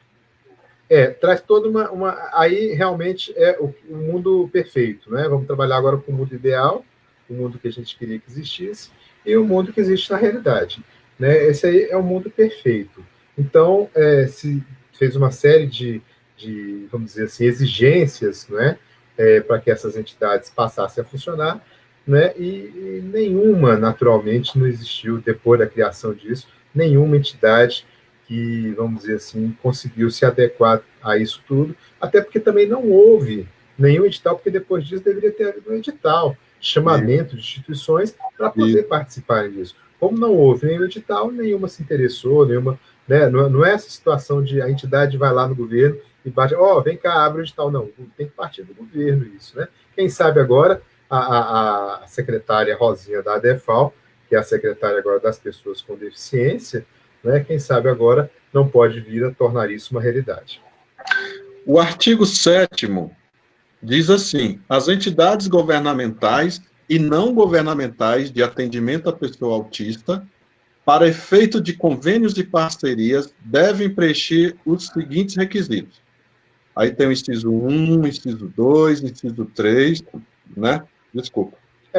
Traz toda uma... Aí, realmente, é o mundo perfeito, né? Vamos trabalhar agora com o mundo ideal, o mundo que a gente queria que existisse, e o mundo que existe na realidade, né? Esse aí é o mundo perfeito. Então, se fez uma série de, vamos dizer assim, exigências, né? Para que essas entidades passassem a funcionar, né? E nenhuma, naturalmente, não existiu, depois da criação disso, nenhuma entidade que, vamos dizer assim, conseguiu se adequar a isso tudo, até porque também não houve nenhum edital, porque depois disso deveria ter havido um edital, chamamento de instituições para poder participarem disso. Como não houve nenhum edital, nenhuma se interessou, nenhuma, né, não é essa situação de a entidade vai lá no governo e bate, vem cá, abre o edital. Não, tem que partir do governo isso, né? Quem sabe agora a secretária Rosinha da ADEFAL, que é a secretária agora das pessoas com deficiência, né, quem sabe agora não pode vir a tornar isso uma realidade. O artigo 7º diz assim: as entidades governamentais e não governamentais de atendimento à pessoa autista, para efeito de convênios e parcerias, devem preencher os seguintes requisitos. Aí tem o inciso 1, inciso 2, inciso 3, né? Desculpa.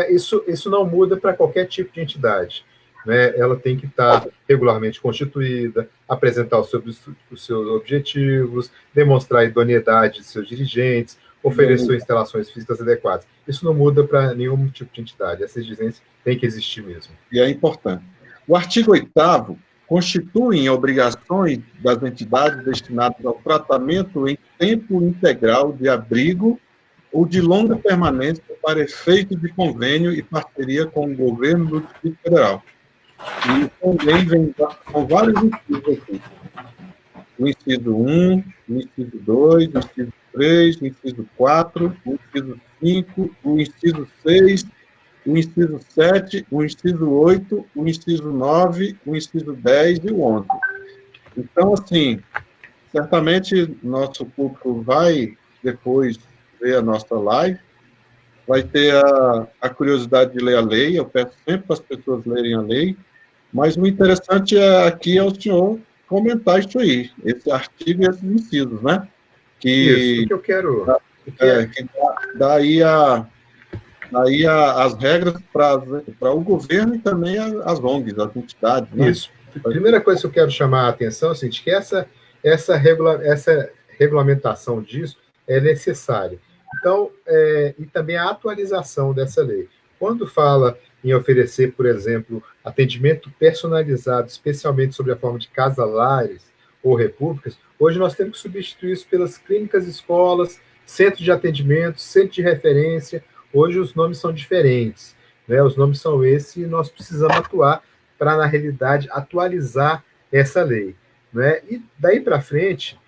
Isso não muda para qualquer tipo de entidade, né? Ela tem que estar regularmente constituída, apresentar os seus objetivos, demonstrar a idoneidade de seus dirigentes, oferecer instalações físicas adequadas. Isso não muda para nenhum tipo de entidade. Essa exigência tem que existir mesmo. E é importante. O artigo 8º constitui obrigações das entidades destinadas ao tratamento em tempo integral de abrigo ou de longa permanência para efeito de convênio e parceria com o governo do Distrito Federal. E também vem com vários incisos aqui. O inciso 1, o inciso 2, o inciso 3, o inciso 4, o inciso 5, o inciso 6, o inciso 7, o inciso 8, o inciso 9, o inciso 10 e o 11. Então, assim, certamente nosso público vai depois ver a nossa live, vai ter a curiosidade de ler a lei. Eu peço sempre para as pessoas lerem a lei, mas o interessante aqui é o senhor comentar isso aí, esse artigo e esses incisos, né? Isso, o que eu quero... Que dá aí as regras para o governo e também as ONGs, as entidades. Né? Isso. A primeira coisa que eu quero chamar a atenção é o seguinte, que essa regulamentação disso é necessária. Então, e também a atualização dessa lei. Quando fala em oferecer, por exemplo, atendimento personalizado, especialmente sobre a forma de casalares ou repúblicas, hoje nós temos que substituir isso pelas clínicas, escolas, centros de atendimento, centro de referência. Hoje os nomes são diferentes, né? Os nomes são esses e nós precisamos atuar para, na realidade, atualizar essa lei, né? E daí para frente,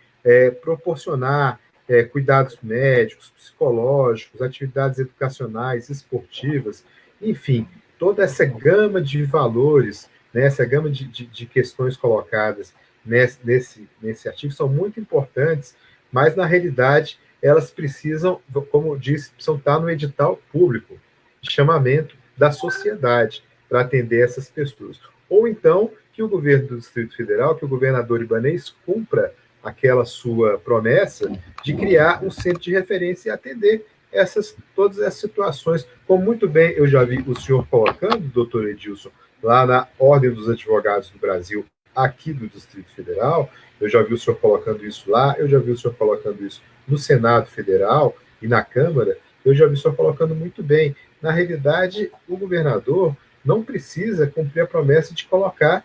proporcionar cuidados médicos, psicológicos, atividades educacionais, esportivas, enfim, toda essa gama de valores, né, essa gama de questões colocadas nesse artigo são muito importantes, mas, na realidade, elas precisam, como disse, precisam estar no edital público, de chamamento da sociedade, para atender essas pessoas. Ou então, que o governo do Distrito Federal, que o governador Ibanez cumpra aquela sua promessa de criar um centro de referência e atender todas essas situações. Como muito bem eu já vi o senhor colocando, doutor Edilson, lá na Ordem dos Advogados do Brasil, aqui do Distrito Federal, eu já vi o senhor colocando isso lá, eu já vi o senhor colocando isso no Senado Federal e na Câmara, eu já vi o senhor colocando muito bem. Na realidade, o governador não precisa cumprir a promessa de colocar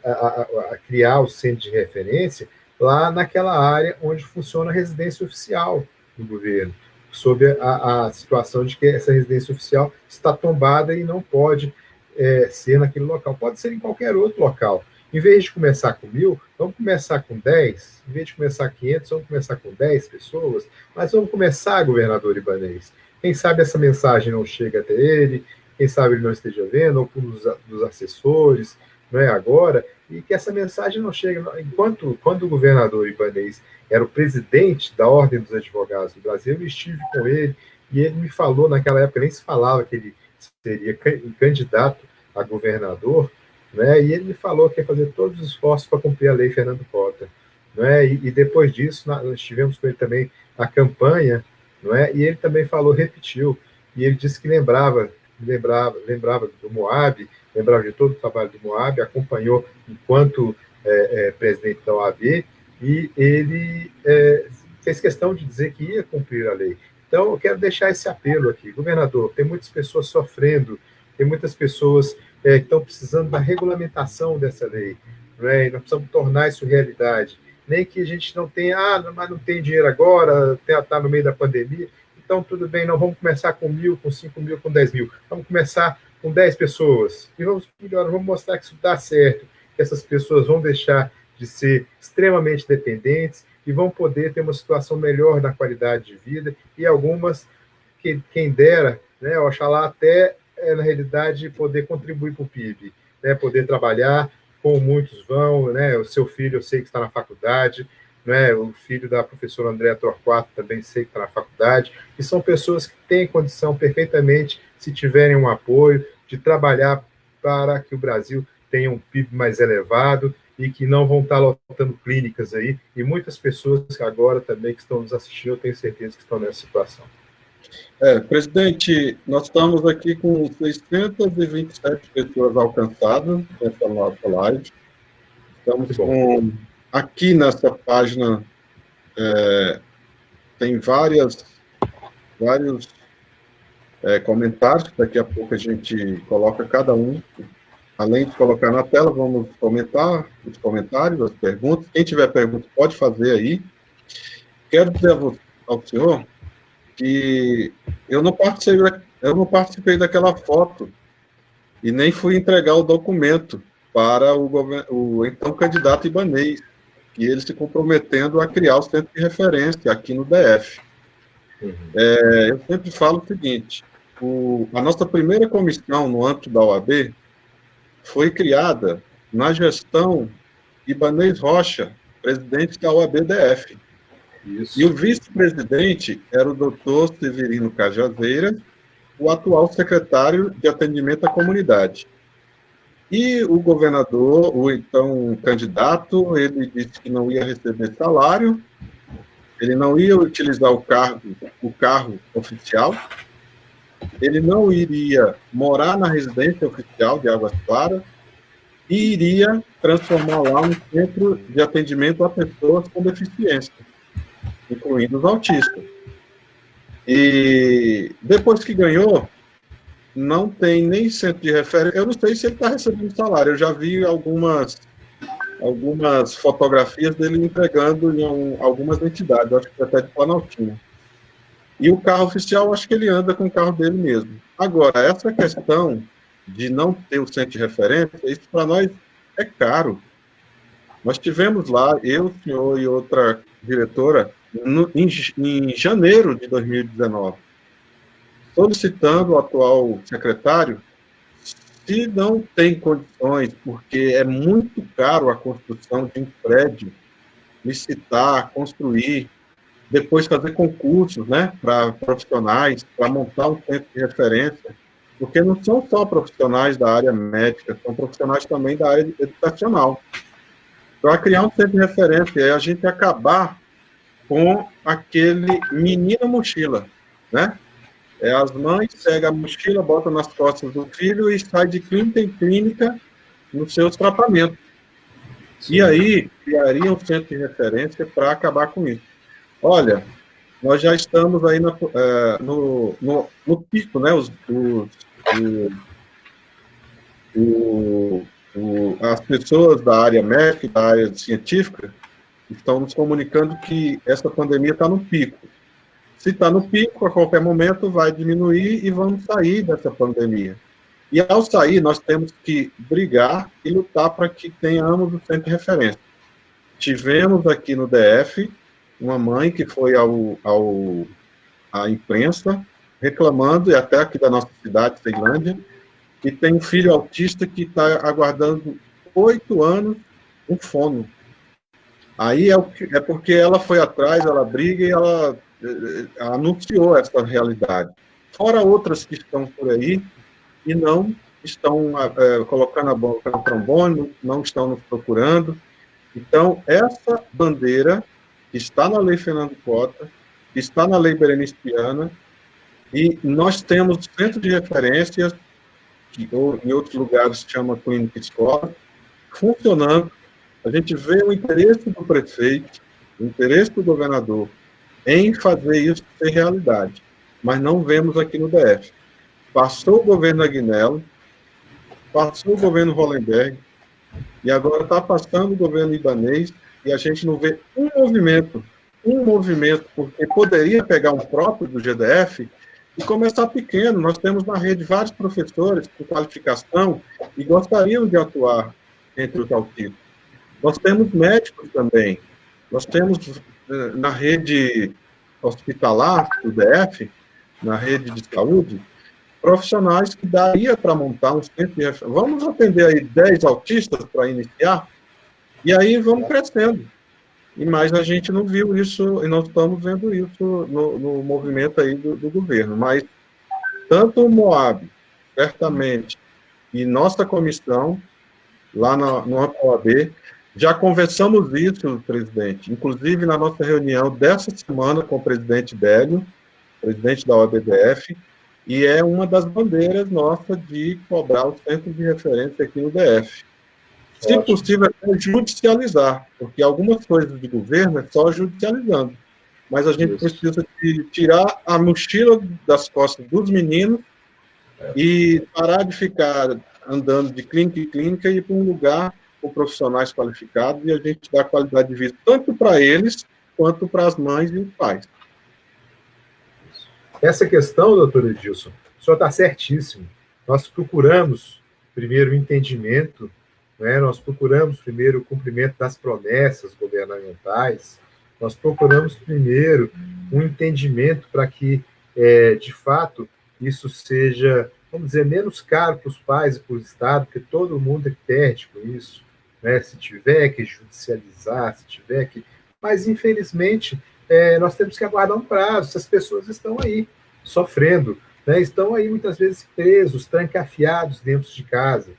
a criar o centro de referência lá naquela área onde funciona a residência oficial do governo, sob a situação de que essa residência oficial está tombada e não pode ser naquele local. Pode ser em qualquer outro local. Em vez de começar com 1.000, vamos começar com 10. Em vez de começar com 500, vamos começar com 10 pessoas. Mas vamos começar, governador Ibanez. Quem sabe essa mensagem não chega até ele, quem sabe ele não esteja vendo, ou dos assessores, não é agora, e que essa mensagem não chegue. Quando o governador Ibanez era o presidente da Ordem dos Advogados do Brasil, eu estive com ele, e ele me falou, naquela época nem se falava que ele seria candidato a governador, né? E ele me falou que ia fazer todos os esforços para cumprir a lei Fernando Cota. Né? E depois disso, nós tivemos com ele também a campanha, não é? E ele também falou, repetiu, e ele disse que lembrava do Moab, lembrava de todo o trabalho do Moab, acompanhou enquanto presidente da OAB, e ele fez questão de dizer que ia cumprir a lei. Então, eu quero deixar esse apelo aqui. Governador, tem muitas pessoas sofrendo, tem muitas pessoas que estão precisando da regulamentação dessa lei. Não é? Nós precisamos tornar isso realidade. Nem que a gente não tenha, mas não tem dinheiro agora, está no meio da pandemia. Então, tudo bem, não vamos começar com 1.000, com 5.000, com 10.000. Vamos começar com 10 pessoas. E vamos melhorar, vamos mostrar que isso dá certo, que essas pessoas vão deixar de ser extremamente dependentes e vão poder ter uma situação melhor na qualidade de vida, e algumas, quem dera, né, oxalá até, na realidade, poder contribuir para o PIB, né, poder trabalhar, como muitos vão, né, o seu filho eu sei que está na faculdade, né, o filho da professora Andréa Torquato também sei que está na faculdade, e são pessoas que têm condição perfeitamente, se tiverem um apoio, de trabalhar para que o Brasil tenha um PIB mais elevado, e que não vão estar lotando clínicas aí, e muitas pessoas que agora também que estão nos assistindo, eu tenho certeza que estão nessa situação. Presidente, nós estamos aqui com 627 pessoas alcançadas nessa nossa live. Estamos com, aqui nessa página, tem vários comentários, daqui a pouco a gente coloca cada um. Além de colocar na tela, vamos comentar os comentários, as perguntas. Quem tiver perguntas, pode fazer aí. Quero dizer ao senhor que eu não participei daquela foto e nem fui entregar o documento para o então candidato Ibanez, que ele se comprometendo a criar o centro de referência aqui no DF. Eu sempre falo o seguinte, a nossa primeira comissão no âmbito da OAB foi criada na gestão Ibanez Rocha, presidente da OAB-DF. Isso. E o vice-presidente era o doutor Severino Cajazeira, o atual secretário de atendimento à comunidade. E o governador, o então candidato, ele disse que não ia receber salário, ele não ia utilizar o carro oficial, ele não iria morar na residência oficial de Águas Claras e iria transformar lá um centro de atendimento a pessoas com deficiência, incluindo os autistas. E depois que ganhou, não tem nem centro de referência. Eu não sei se ele está recebendo salário. Eu já vi algumas fotografias dele entregando em algumas entidades, acho que até de Planaltina. E o carro oficial, acho que ele anda com o carro dele mesmo. Agora, essa questão de não ter o centro de referência, isso para nós é caro. Nós tivemos lá, eu, o senhor e outra diretora, em janeiro de 2019, solicitando o atual secretário, se não tem condições, porque é muito caro a construção de um prédio, licitar, construir, depois fazer concursos, né, para profissionais, para montar um centro de referência, porque não são só profissionais da área médica, são profissionais também da área educacional. Para criar um centro de referência, é a gente acabar com aquele menino mochila, né? As mães pegam a mochila, botam nas costas do filho e sai de clínica em clínica nos seus tratamentos. Sim. E aí, criaria um centro de referência para acabar com isso. Olha, nós já estamos aí no pico, né? as pessoas da área médica e da área científica estão nos comunicando que essa pandemia está no pico. Se está no pico, a qualquer momento vai diminuir e vamos sair dessa pandemia. E ao sair, nós temos que brigar e lutar para que tenhamos o centro de referência. Tivemos aqui no DF uma mãe que foi à imprensa reclamando, e até aqui da nossa cidade, Ceilândia, que tem um filho autista que está aguardando 8 anos um fono. Aí é porque ela foi atrás, ela briga e ela anunciou essa realidade. Fora outras que estão por aí e não estão colocando a boca no trombone, não estão nos procurando. Então, essa bandeira que está na Lei Fernando Cota, que está na Lei Berenice Viana, e nós temos centro de referências, que em outros lugares se chama clínica escola, funcionando. A gente vê o interesse do prefeito, o interesse do governador em fazer isso ser realidade, mas não vemos aqui no DF. Passou o governo Agnello, passou o governo Hollenberg, e agora está passando o governo Ibanez, e a gente não vê um movimento, porque poderia pegar um próprio do GDF e começar pequeno. Nós temos na rede vários professores com qualificação e gostariam de atuar entre os autistas. Nós temos médicos também. Nós temos na rede hospitalar do DF, na rede de saúde, profissionais que daria para montar um centro de referência. Vamos atender aí 10 autistas para iniciar, e aí vamos crescendo. Mas a gente não viu isso, e nós estamos vendo isso no movimento aí do governo. Mas tanto o Moab, certamente, e nossa comissão, lá no OAB, já conversamos isso, presidente, inclusive na nossa reunião dessa semana com o presidente Délio, presidente da OABDF, e é uma das bandeiras nossas de cobrar o centro de referência aqui no DF. Se possível, até judicializar, porque algumas coisas de governo é só judicializando. Mas a gente precisa de tirar a mochila das costas dos meninos e parar de ficar andando de clínica em clínica e ir para um lugar com profissionais qualificados e a gente dar qualidade de vida tanto para eles quanto para as mães e os pais. Essa questão, doutor Edilson, o senhor está certíssimo. Nós procuramos primeiro o entendimento, né? Nós procuramos primeiro o cumprimento das promessas governamentais, nós procuramos primeiro um entendimento para que, de fato, isso seja, vamos dizer, menos caro para os pais e para o Estado, porque todo mundo perde com isso, né? Se tiver que judicializar, se tiver que... Mas, infelizmente, nós temos que aguardar um prazo. Essas pessoas estão aí, sofrendo, né? Estão aí, muitas vezes, presos, trancafiados dentro de casa,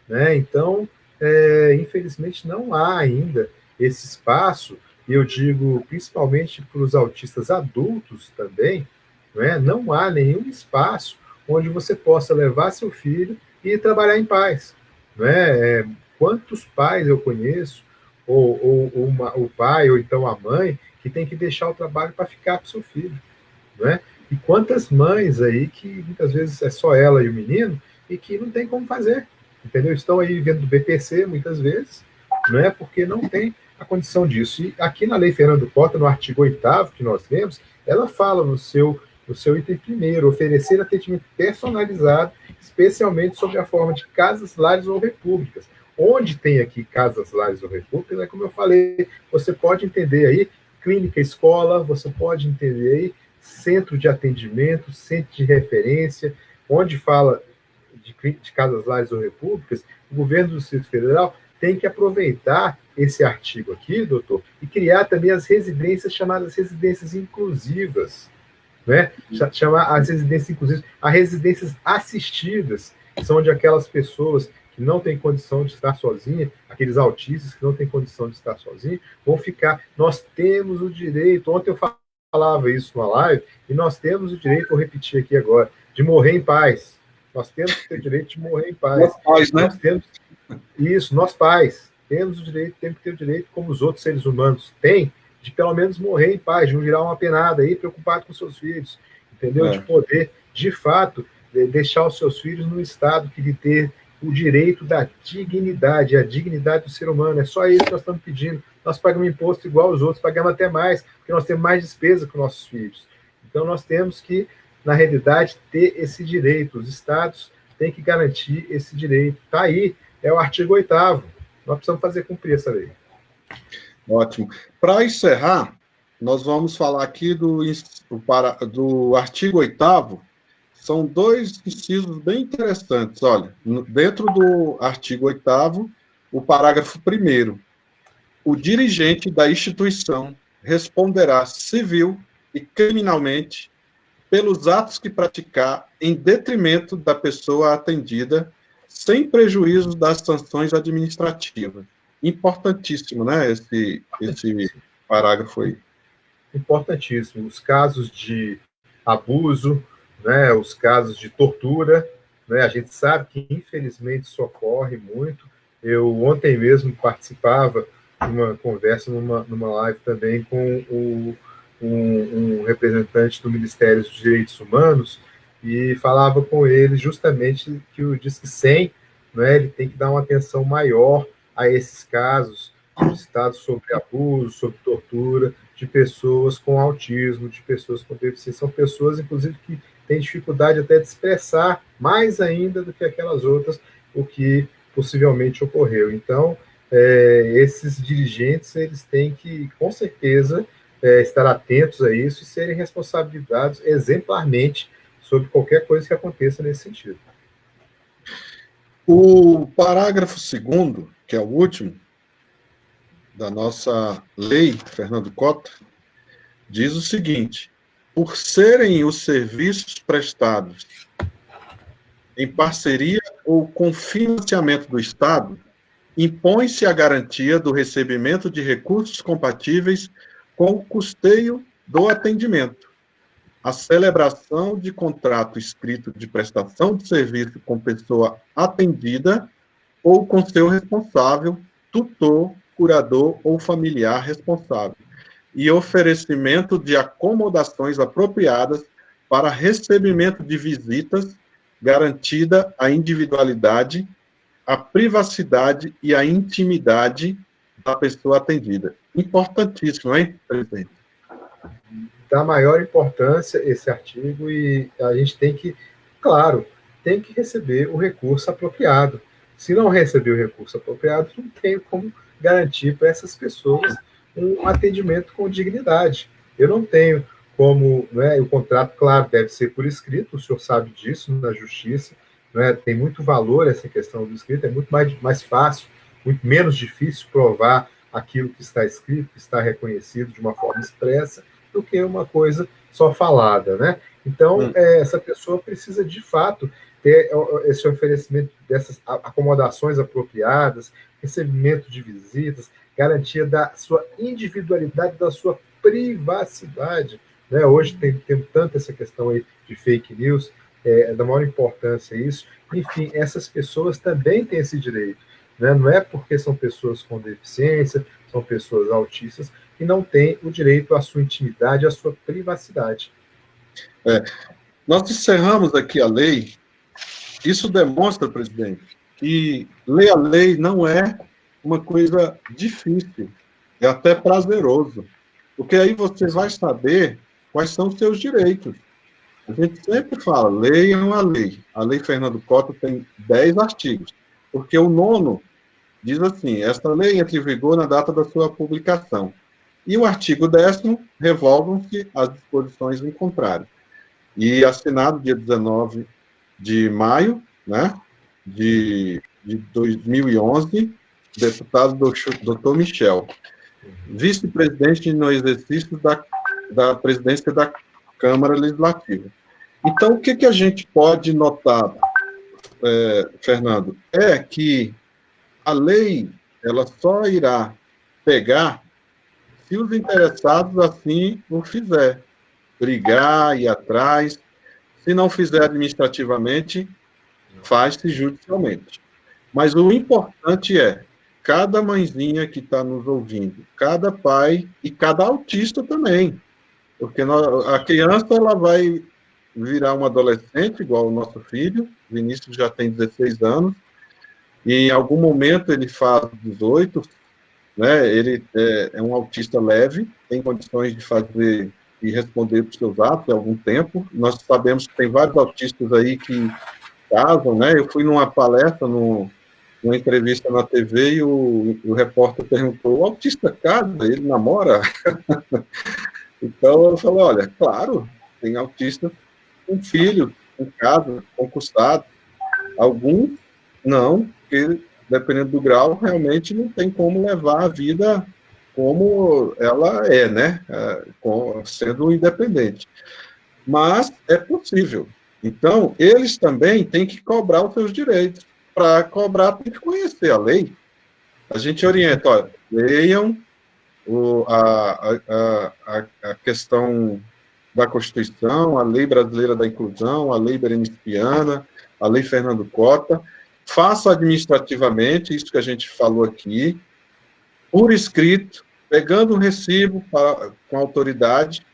né? Então, infelizmente, não há ainda esse espaço, e eu digo, principalmente para os autistas adultos também, né? Não há nenhum espaço onde você possa levar seu filho e trabalhar em paz, né? Quantos pais eu conheço, ou o pai, ou então a mãe, que tem que deixar o trabalho para ficar com seu filho, né? E quantas mães aí que muitas vezes é só ela e o menino e que não tem como fazer, entendeu? Estão aí vivendo do BPC muitas vezes, não é porque não tem a condição disso. E aqui na Lei Fernando Cota, no artigo 8º que nós temos, ela fala no seu item primeiro, oferecer atendimento personalizado, especialmente sob a forma de casas, lares ou repúblicas. Onde tem aqui casas, lares ou repúblicas, como eu falei, você pode entender aí clínica, escola, você pode entender aí centro de atendimento, centro de referência, onde fala de casas, lares ou repúblicas, o governo do Distrito Federal tem que aproveitar esse artigo aqui, doutor, e criar também as residências chamadas residências inclusivas, né? Chamar as residências inclusivas, as residências assistidas, que são de aquelas pessoas que não têm condição de estar sozinha, aqueles autistas que não têm condição de estar sozinhos, vão ficar. Nós temos o direito, ontem eu falava isso numa live, e nós temos o direito, vou repetir aqui agora, de morrer em paz. Nós temos que ter o direito de morrer em paz. Nós pais, né? Nós temos, isso, nós pais, temos que ter o direito, como os outros seres humanos têm, de pelo menos morrer em paz, de não virar uma penada aí, preocupado com seus filhos, entendeu? De poder, de fato, deixar os seus filhos num estado que lhe o direito da dignidade, a dignidade do ser humano. É só isso que nós estamos pedindo. Nós pagamos imposto igual aos outros, pagamos até mais, porque nós temos mais despesa com nossos filhos. Então, nós temos que, na realidade, ter esse direito. Os estados têm que garantir esse direito. Está aí, é o artigo 8º. Nós precisamos fazer cumprir essa lei. Ótimo. Para encerrar, nós vamos falar aqui do artigo 8º. São dois incisos bem interessantes. Olha, dentro do artigo 8º, o parágrafo 1º, o dirigente da instituição responderá civil e criminalmente pelos atos que praticar em detrimento da pessoa atendida, sem prejuízo das sanções administrativas. Importantíssimo, né, esse parágrafo aí. Importantíssimo. Os casos de abuso, né, os casos de tortura, né, a gente sabe que, infelizmente, isso ocorre muito. Eu ontem mesmo participava de uma conversa numa live também com um representante do Ministério dos Direitos Humanos e falava com ele justamente que o Disque 100, né, ele tem que dar uma atenção maior a esses casos solicitados sobre abuso, sobre tortura, de pessoas com autismo, de pessoas com deficiência. São pessoas, inclusive, que têm dificuldade até de expressar mais ainda do que aquelas outras o que possivelmente ocorreu. Então, esses dirigentes, eles têm que, com certeza, estar atentos a isso e serem responsabilizados exemplarmente sobre qualquer coisa que aconteça nesse sentido. O parágrafo 2º, que é o último, da nossa lei, Fernando Cota, diz o seguinte: por serem os serviços prestados em parceria ou com financiamento do Estado, impõe-se a garantia do recebimento de recursos compatíveis com o custeio do atendimento, a celebração de contrato escrito de prestação de serviço com pessoa atendida ou com seu responsável, tutor, curador ou familiar responsável, e oferecimento de acomodações apropriadas para recebimento de visitas, garantida a individualidade, a privacidade e a intimidade da pessoa atendida. Importantíssimo, hein, presidente? Da maior importância esse artigo, e a gente tem que, claro, tem que receber o recurso apropriado. Se não receber o recurso apropriado, não tem como garantir para essas pessoas um atendimento com dignidade. Eu não tenho como, né, o contrato, claro, deve ser por escrito, o senhor sabe disso, na justiça, né, tem muito valor essa questão do escrito, é muito mais fácil, muito menos difícil provar aquilo que está escrito, que está reconhecido de uma forma expressa, do que uma coisa só falada, né? Então, essa pessoa precisa, de fato, ter esse oferecimento dessas acomodações apropriadas, recebimento de visitas, garantia da sua individualidade, da sua privacidade, né? Hoje tem tanto essa questão aí de fake news, da maior importância isso. Enfim, essas pessoas também têm esse direito, né? Não é porque são pessoas com deficiência, são pessoas autistas, que não têm o direito à sua intimidade, à sua privacidade. Nós encerramos aqui a lei. Isso demonstra, presidente, que ler a lei não é uma coisa difícil, é até prazeroso, porque aí você vai saber quais são os seus direitos. A gente sempre fala, leiam a lei. A lei Fernando Cota tem 10 artigos, porque o 9º diz assim: esta lei entra em vigor na data da sua publicação. E o artigo 10º, revogam-se as disposições em contrário. E assinado dia 19 de maio, né, de 2011, deputado Dr. Michel, vice-presidente no exercício da presidência da Câmara Legislativa. Então, o que a gente pode notar, Fernando, é que a lei ela só irá pegar se os interessados assim o fizer, brigar, ir atrás. Se não fizer administrativamente, faz-se judicialmente. Mas o importante é cada mãezinha que está nos ouvindo, cada pai e cada autista também, porque a criança ela vai virar um adolescente igual o nosso filho, Vinícius já tem 16 anos, e em algum momento ele faz 18, né? Ele é um autista leve, tem condições de fazer e responder para os seus atos há algum tempo. Nós sabemos que tem vários autistas aí que casam, né? Eu fui numa palestra, numa entrevista na TV, e o repórter perguntou: o autista casa? Ele namora? Então eu falei: olha, claro, tem autista com filho, com casa, concursado. Alguns não, porque dependendo do grau, realmente não tem como levar a vida como ela é, né? Sendo independente. Mas é possível. Então, eles também têm que cobrar os seus direitos. Para cobrar, tem que conhecer a lei. A gente orienta, olha, leiam a questão da Constituição, a Lei Brasileira da Inclusão, a Lei Berenice-Piana, a Lei Fernando Cota, faça administrativamente, isso que a gente falou aqui, por escrito, pegando um recibo com a autoridade.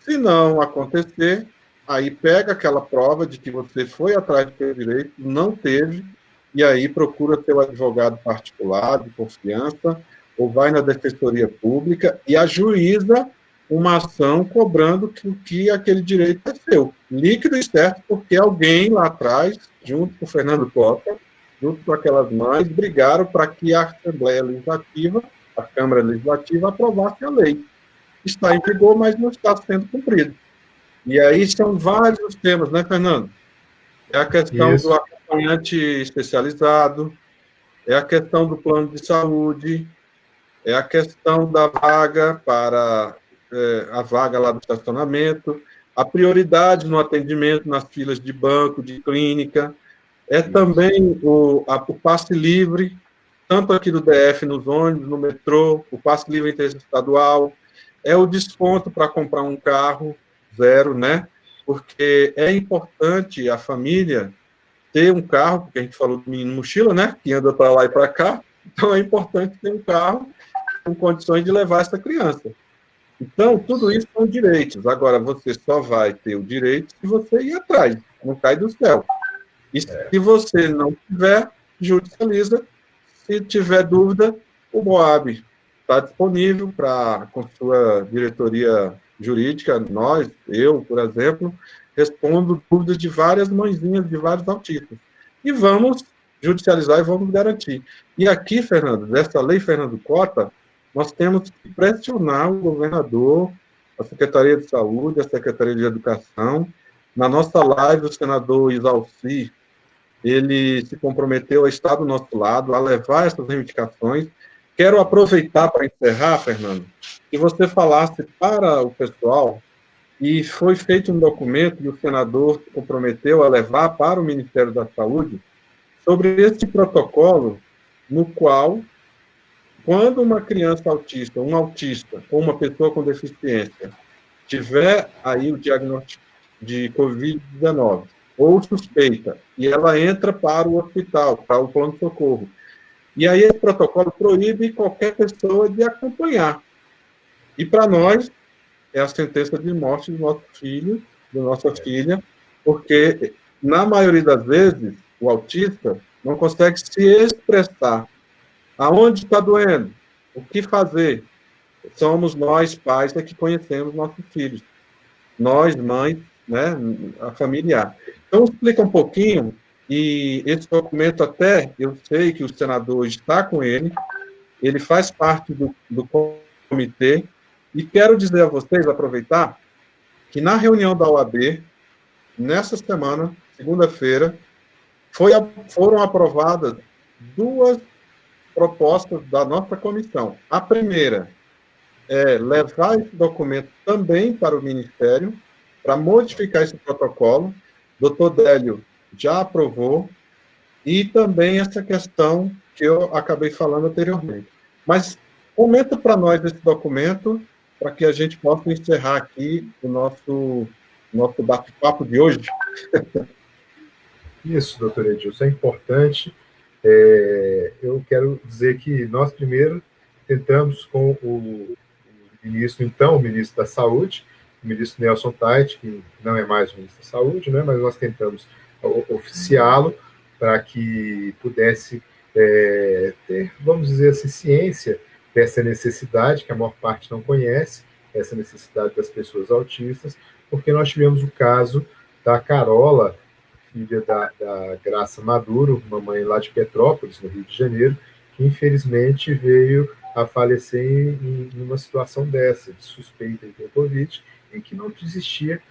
Se não acontecer, aí pega aquela prova de que você foi atrás do seu direito, não teve, e aí procura seu advogado particular, de confiança, ou vai na Defensoria Pública e ajuiza uma ação cobrando que aquele direito é seu. Líquido e certo, porque alguém lá atrás, junto com o Fernando Cota, junto com aquelas mães, brigaram para que a Assembleia Legislativa, a Câmara Legislativa, aprovasse a lei. Está em vigor, mas não está sendo cumprido. E aí são vários os temas, né, Fernando? É a questão do acompanhante especializado, é a questão do plano de saúde, é a questão da vaga para a vaga lá do estacionamento, a prioridade no atendimento nas filas de banco, de clínica, é também o passe livre, tanto aqui do DF nos ônibus, no metrô, o passe livre interestadual, é o desconto para comprar um carro zero, né? Porque é importante a família ter um carro, porque a gente falou do menino mochila, né? Que anda para lá e para cá. Então é importante ter um carro com condições de levar essa criança. Então, tudo isso são direitos. Agora, você só vai ter o direito se você ir atrás, não cai do céu. E se você não tiver, judicializa. Se tiver dúvida, o MOAB está disponível com sua diretoria jurídica. Nós, eu, por exemplo, respondo dúvidas de várias mãezinhas, de vários autistas. E vamos judicializar e vamos garantir. E aqui, Fernando, dessa lei Fernando Cota, nós temos que pressionar o governador, a Secretaria de Saúde, a Secretaria de Educação. Na nossa live, o senador Isalci, ele se comprometeu a estar do nosso lado, a levar essas reivindicações. Quero aproveitar para encerrar, Fernando, que você falasse para o pessoal, e foi feito um documento, e o senador se comprometeu a levar para o Ministério da Saúde, sobre esse protocolo no qual, quando uma criança autista, um autista, ou uma pessoa com deficiência, tiver aí o diagnóstico de Covid-19, ou suspeita, e ela entra para o hospital, para o pronto-socorro. E aí esse protocolo proíbe qualquer pessoa de acompanhar. E para nós, é a sentença de morte do nosso filho, da nossa filha, porque, na maioria das vezes, o autista não consegue se expressar. Aonde está doendo? O que fazer? Somos nós, pais, que conhecemos nossos filhos. Nós, mães, né, a familiar. Então, explica um pouquinho, e esse documento até, eu sei que o senador está com ele faz parte do comitê, e quero dizer a vocês, aproveitar, que na reunião da OAB, nessa semana, segunda-feira, foram aprovadas 2 propostas da nossa comissão. A primeira é levar esse documento também para o Ministério, para modificar esse protocolo. Doutor Délio já aprovou, e também essa questão que eu acabei falando anteriormente. Mas comenta para nós esse documento, para que a gente possa encerrar aqui o nosso bate-papo de hoje. Isso, doutor Edilson, é importante. Eu quero dizer que nós primeiro tentamos com o ministro, então, o ministro da Saúde, o ministro Nelson Tait, que não é mais o ministro da Saúde, né, mas nós tentamos oficiá-lo para que pudesse ter, vamos dizer assim, ciência dessa necessidade, que a maior parte não conhece, essa necessidade das pessoas autistas, porque nós tivemos o caso da Carola, filha da Graça Maduro, uma mãe lá de Petrópolis, no Rio de Janeiro, que infelizmente veio a falecer em uma situação dessa, de suspeita de ter Covid, e que não existia,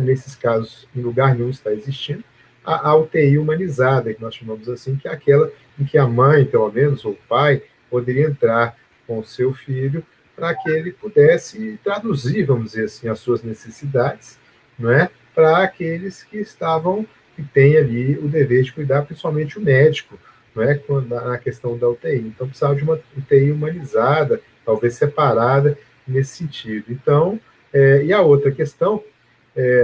nesses casos, em lugar nenhum está existindo, a UTI humanizada, que nós chamamos assim, que é aquela em que a mãe, pelo menos, ou o pai, poderia entrar com o seu filho para que ele pudesse traduzir, vamos dizer assim, as suas necessidades, não é? Para aqueles que estavam, que têm ali o dever de cuidar, principalmente o médico, não é? Na questão da UTI. Então, precisava de uma UTI humanizada, talvez separada nesse sentido. Então, e a outra questão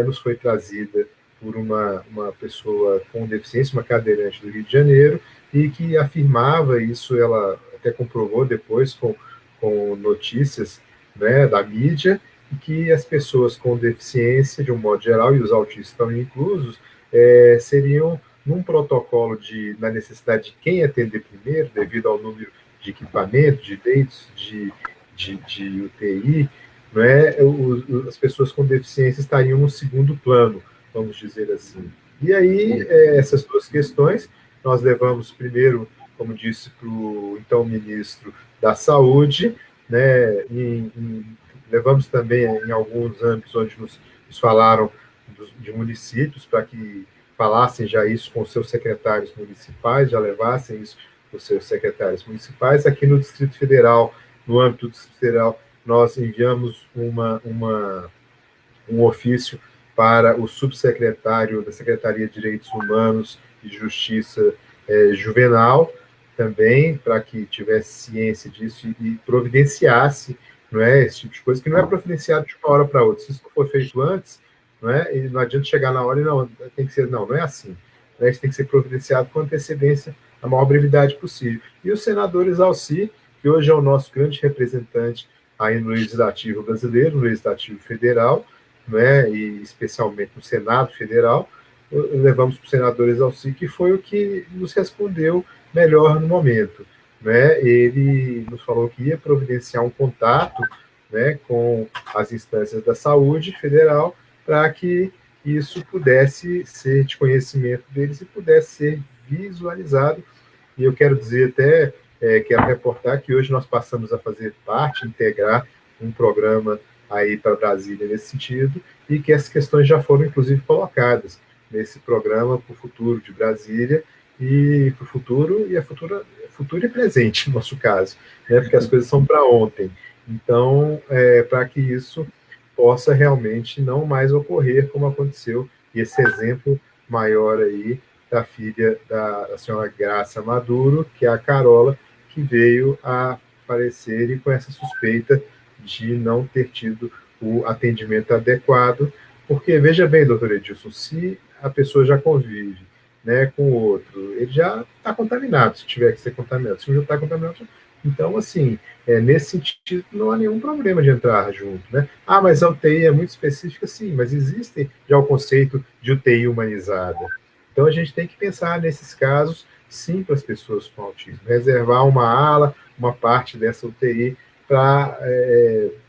nos foi trazida por uma pessoa com deficiência, uma cadeirante do Rio de Janeiro, e que afirmava isso, ela até comprovou depois com notícias, né, da mídia, e que as pessoas com deficiência, de um modo geral, e os autistas estão inclusos, seriam num protocolo na necessidade de quem atender primeiro, devido ao número de equipamentos, de leitos, de UTI, não é? As pessoas com deficiência estariam no segundo plano, vamos dizer assim. E aí, essas duas questões, nós levamos primeiro, como disse, para o então ministro da Saúde, né, levamos também em alguns âmbitos onde nos falaram de municípios, para que falassem já isso com os seus secretários municipais, já levassem isso com os seus secretários municipais. Aqui no Distrito Federal, no âmbito do Distrito Federal, nós enviamos um ofício para o subsecretário da Secretaria de Direitos Humanos e Justiça Juvenal, também, para que tivesse ciência disso e providenciasse, não é, esse tipo de coisa, que não é providenciado de uma hora para outra. Se isso não for feito antes, não é, e não adianta chegar na hora e não, tem que ser, não é assim. Né, isso tem que ser providenciado com antecedência, a maior brevidade possível. E o senador Exalci, que hoje é o nosso grande representante aí no Legislativo brasileiro, no Legislativo Federal, né, e especialmente no Senado Federal, levamos para o senador Exalci, que foi o que nos respondeu melhor no momento. Né? Ele nos falou que ia providenciar um contato, né, com as instâncias da saúde federal para que isso pudesse ser de conhecimento deles e pudesse ser visualizado. E eu quero dizer até, quero reportar que hoje nós passamos a fazer parte, integrar um programa aí para Brasília nesse sentido, e que essas questões já foram, inclusive, colocadas nesse programa para o futuro de Brasília, e para o futuro, e futuro e presente, no nosso caso, né, porque as coisas são para ontem. Então, para que isso possa realmente não mais ocorrer como aconteceu, e esse exemplo maior aí da filha da senhora Graça Maduro, que é a Carola, que veio a falecer e com essa suspeita de não ter tido o atendimento adequado, porque, veja bem, doutor Edilson, se a pessoa já convive, né, com o outro, ele já está contaminado, se tiver que ser contaminado. Se não está contaminado, então, assim, nesse sentido, não há nenhum problema de entrar junto, né? Ah, mas a UTI é muito específica, sim, mas existe já o conceito de UTI humanizada. Então, a gente tem que pensar nesses casos, sim, para as pessoas com autismo, reservar uma ala, uma parte dessa UTI para,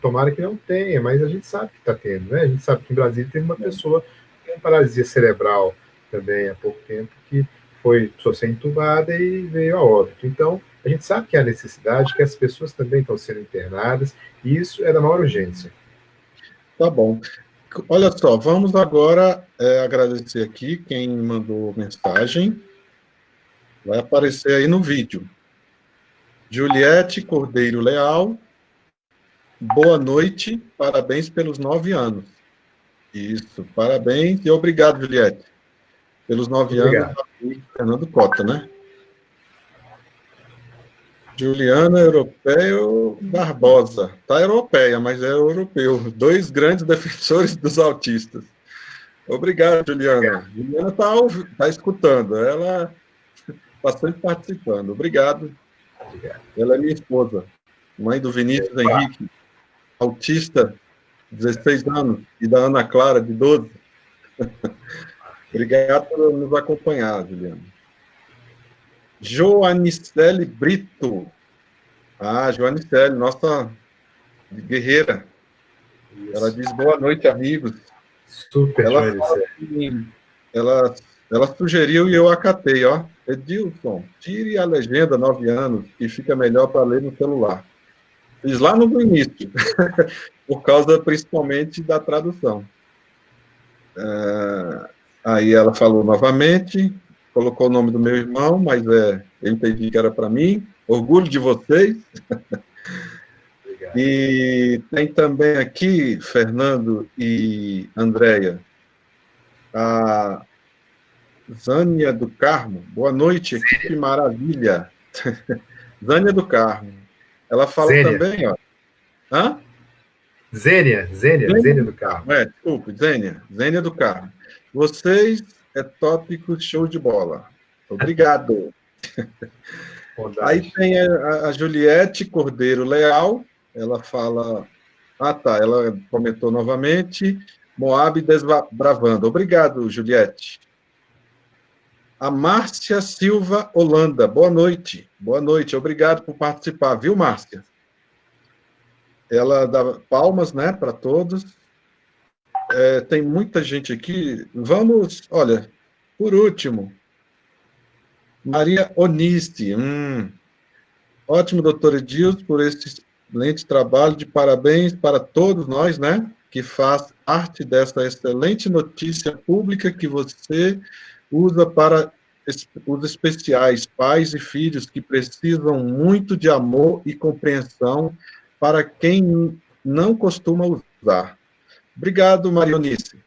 tomara que não tenha, mas a gente sabe que está tendo, né? A gente sabe que em Brasília tem uma pessoa com paralisia cerebral também há pouco tempo, que precisou ser entubada e veio a óbito. Então, a gente sabe que há necessidade, que as pessoas também estão sendo internadas, e isso é da maior urgência. Tá bom. Olha só, vamos agora agradecer aqui quem mandou mensagem. Vai aparecer aí no vídeo. Juliette Cordeiro Leal. Boa noite, parabéns pelos 9 anos. Isso, parabéns e obrigado, Juliette, pelos 9 anos, Fernando Cota, né? Juliana Europeu Barbosa. Tá europeia, mas é europeu. 2 grandes defensores dos autistas. Obrigado, Juliana. Juliana está escutando. Ela está sempre participando. Obrigado. Ela é minha esposa. Mãe do Vinícius Henrique, autista, 16 anos, e da Ana Clara, de 12. Obrigado por nos acompanhar, Juliana. Joanicele Brito. Ah, Joanicele, nossa guerreira. Isso. Ela diz boa noite, amigos. Super, ela sugeriu e eu acatei, ó. Edilson, tire a legenda 9 anos, que fica melhor para ler no celular. Fiz lá no início, por causa principalmente da tradução. Aí ela falou novamente, colocou o nome do meu irmão, mas eu entendi que era para mim. Orgulho de vocês. Obrigado. E tem também aqui, Fernando e Andréia, a Zânia do Carmo. Boa noite, equipe maravilha. Zânia do Carmo. Ela fala Zênia. também, ó. Hã? Zênia do Carmo. Desculpe, Zênia do Carmo. Vocês é tópico show de bola. Obrigado. Aí tem a Juliette Cordeiro Leal. Ela fala... Ah, tá. Ela comentou novamente. Moab desbravando. Obrigado, Juliette. A Márcia Silva Holanda. Boa noite. Boa noite. Obrigado por participar. Viu, Márcia? Ela dá palmas, né, para todos. Tem muita gente aqui. Vamos, olha, por último, Maria Onice. Ótimo, doutor Edilson, por esse excelente trabalho. De parabéns para todos nós, né, que faz parte dessa excelente notícia pública que você usa para os especiais, pais e filhos que precisam muito de amor e compreensão para quem não costuma usar. Obrigado, Marionice.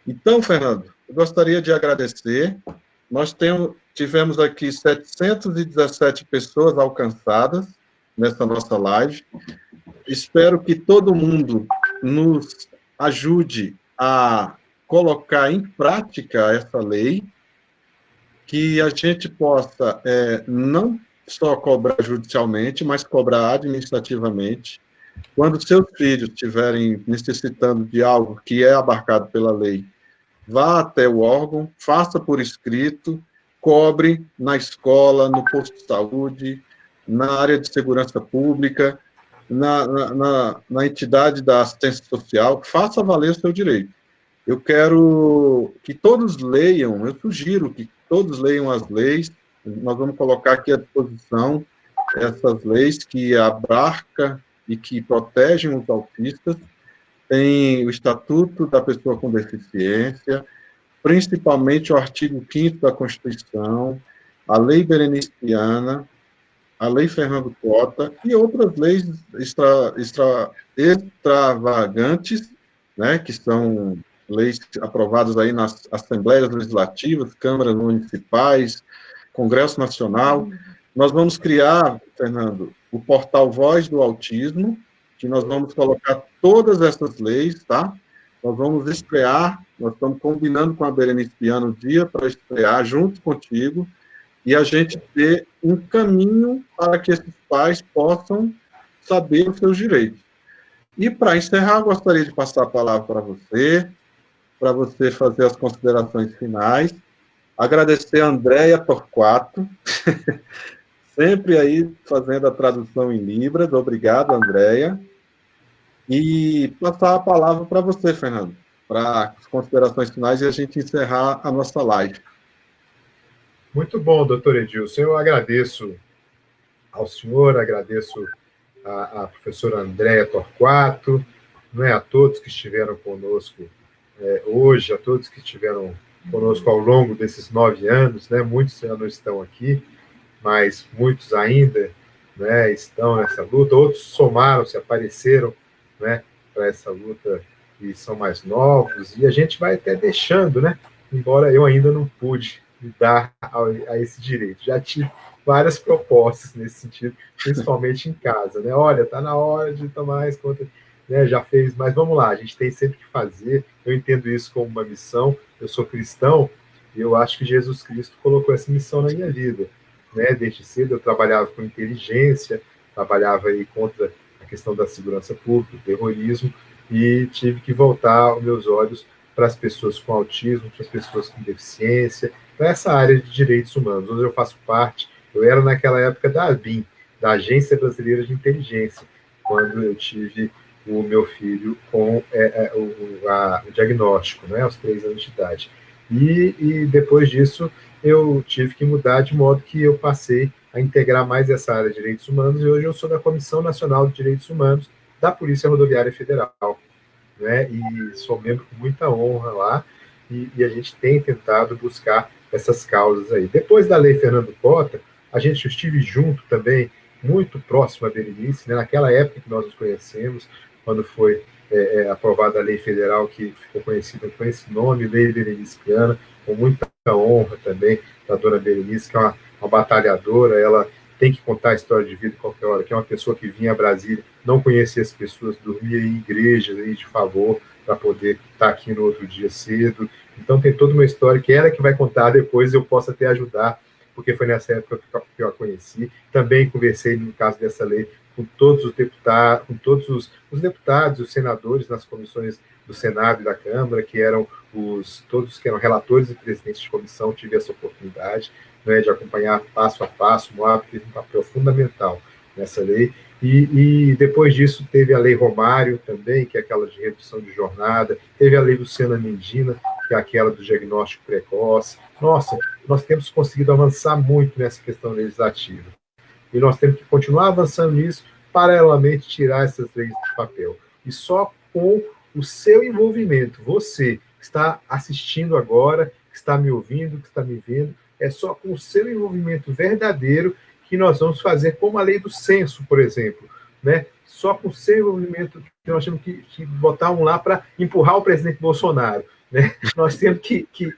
Então, Fernando, eu gostaria de agradecer. Nós tivemos aqui 717 pessoas alcançadas nessa nossa live. Espero que todo mundo nos ajude a colocar em prática essa lei, que a gente possa não só cobrar judicialmente, mas cobrar administrativamente. Quando seus filhos estiverem necessitando de algo que é abarcado pela lei, vá até o órgão, faça por escrito, cobre na escola, no posto de saúde, na área de segurança pública, na entidade da assistência social, faça valer o seu direito. Eu quero que todos leiam, eu sugiro que todos leiam as leis. Nós vamos colocar aqui à disposição essas leis que abarcam e que protegem os autistas. Tem o Estatuto da Pessoa com Deficiência, principalmente o artigo 5º da Constituição, a Lei Bereniciana, a Lei Fernando Cota e outras leis extravagantes, né, que são leis aprovadas aí nas assembleias legislativas, câmaras municipais, Congresso Nacional. Nós vamos criar, Fernando, o portal Voz do Autismo, que nós vamos colocar todas essas leis, tá? Nós vamos estrear, nós estamos combinando com a Berenice Piano o dia para estrear junto contigo, e a gente ter um caminho para que esses pais possam saber os seus direitos. E, para encerrar, eu gostaria de passar a palavra para você fazer as considerações finais. Agradecer a Andréia Torquato, sempre aí fazendo a tradução em Libras. Obrigado, Andréia. E passar a palavra para você, Fernando, para as considerações finais e a gente encerrar a nossa live. Muito bom, doutor Edilson. Eu agradeço ao senhor, agradeço à professora Andréia Torquato, não é, a todos que estiveram conosco hoje, a todos que estiveram conosco ao longo desses 9 anos, né? Muitos já não estão aqui, mas muitos ainda, né, estão nessa luta, outros somaram-se, apareceram, né, para essa luta e são mais novos, e a gente vai até deixando, né, embora eu ainda não pude me dar a esse direito. Já tive várias propostas nesse sentido, principalmente em casa, né, olha, está na hora de tomar mais conta, né, já fez, mas vamos lá, a gente tem sempre que fazer, eu entendo isso como uma missão, eu sou cristão, e eu acho que Jesus Cristo colocou essa missão na minha vida, né, desde cedo eu trabalhava com inteligência, trabalhava aí contra a questão da segurança pública, o terrorismo, e tive que voltar os meus olhos para as pessoas com autismo, para as pessoas com deficiência, para essa área de direitos humanos. Hoje eu faço parte Eu era naquela época da ABIN, da Agência Brasileira de Inteligência, quando eu tive o meu filho com o diagnóstico, né, aos 3 anos de idade. E depois disso, eu tive que mudar de modo que eu passei a integrar mais essa área de direitos humanos, e hoje eu sou da Comissão Nacional de Direitos Humanos da Polícia Rodoviária Federal, né, e sou membro com muita honra lá, e a gente tem tentado buscar essas causas aí. Depois da Lei Fernando Cota, a gente estive junto também, muito próximo à Berenice, né, naquela época que nós nos conhecemos, quando foi aprovada a lei federal que ficou conhecida com esse nome, Lei Berenice Piana, com muita honra também da dona Berenice, que é uma batalhadora, ela tem que contar a história de vida qualquer hora, que é uma pessoa que vinha a Brasília, não conhecia as pessoas, dormia em igrejas aí de favor para poder estar aqui no outro dia cedo. Então tem toda uma história que ela que vai contar depois, eu posso até ajudar, porque foi nessa época que eu a conheci. Também conversei, no caso dessa lei, com todos os deputados, os deputados e os senadores nas comissões do Senado e da Câmara, que eram todos que eram relatores e presidentes de comissão, tive essa oportunidade, né, de acompanhar passo a passo. O Moab teve um papel fundamental nessa lei. E depois disso teve a Lei Romário também, que é aquela de redução de jornada, teve a Lei Luciana Mendina, que é aquela do diagnóstico precoce. Nossa, nós temos conseguido avançar muito nessa questão legislativa. E nós temos que continuar avançando nisso, paralelamente tirar essas leis do papel. E só com o seu envolvimento, você que está assistindo agora, que está me ouvindo, que está me vendo, é só com o seu envolvimento verdadeiro que nós vamos fazer, como a lei do censo, por exemplo, né? Só com o seu envolvimento que nós temos que botar um lá para empurrar o presidente Bolsonaro, né? Nós temos que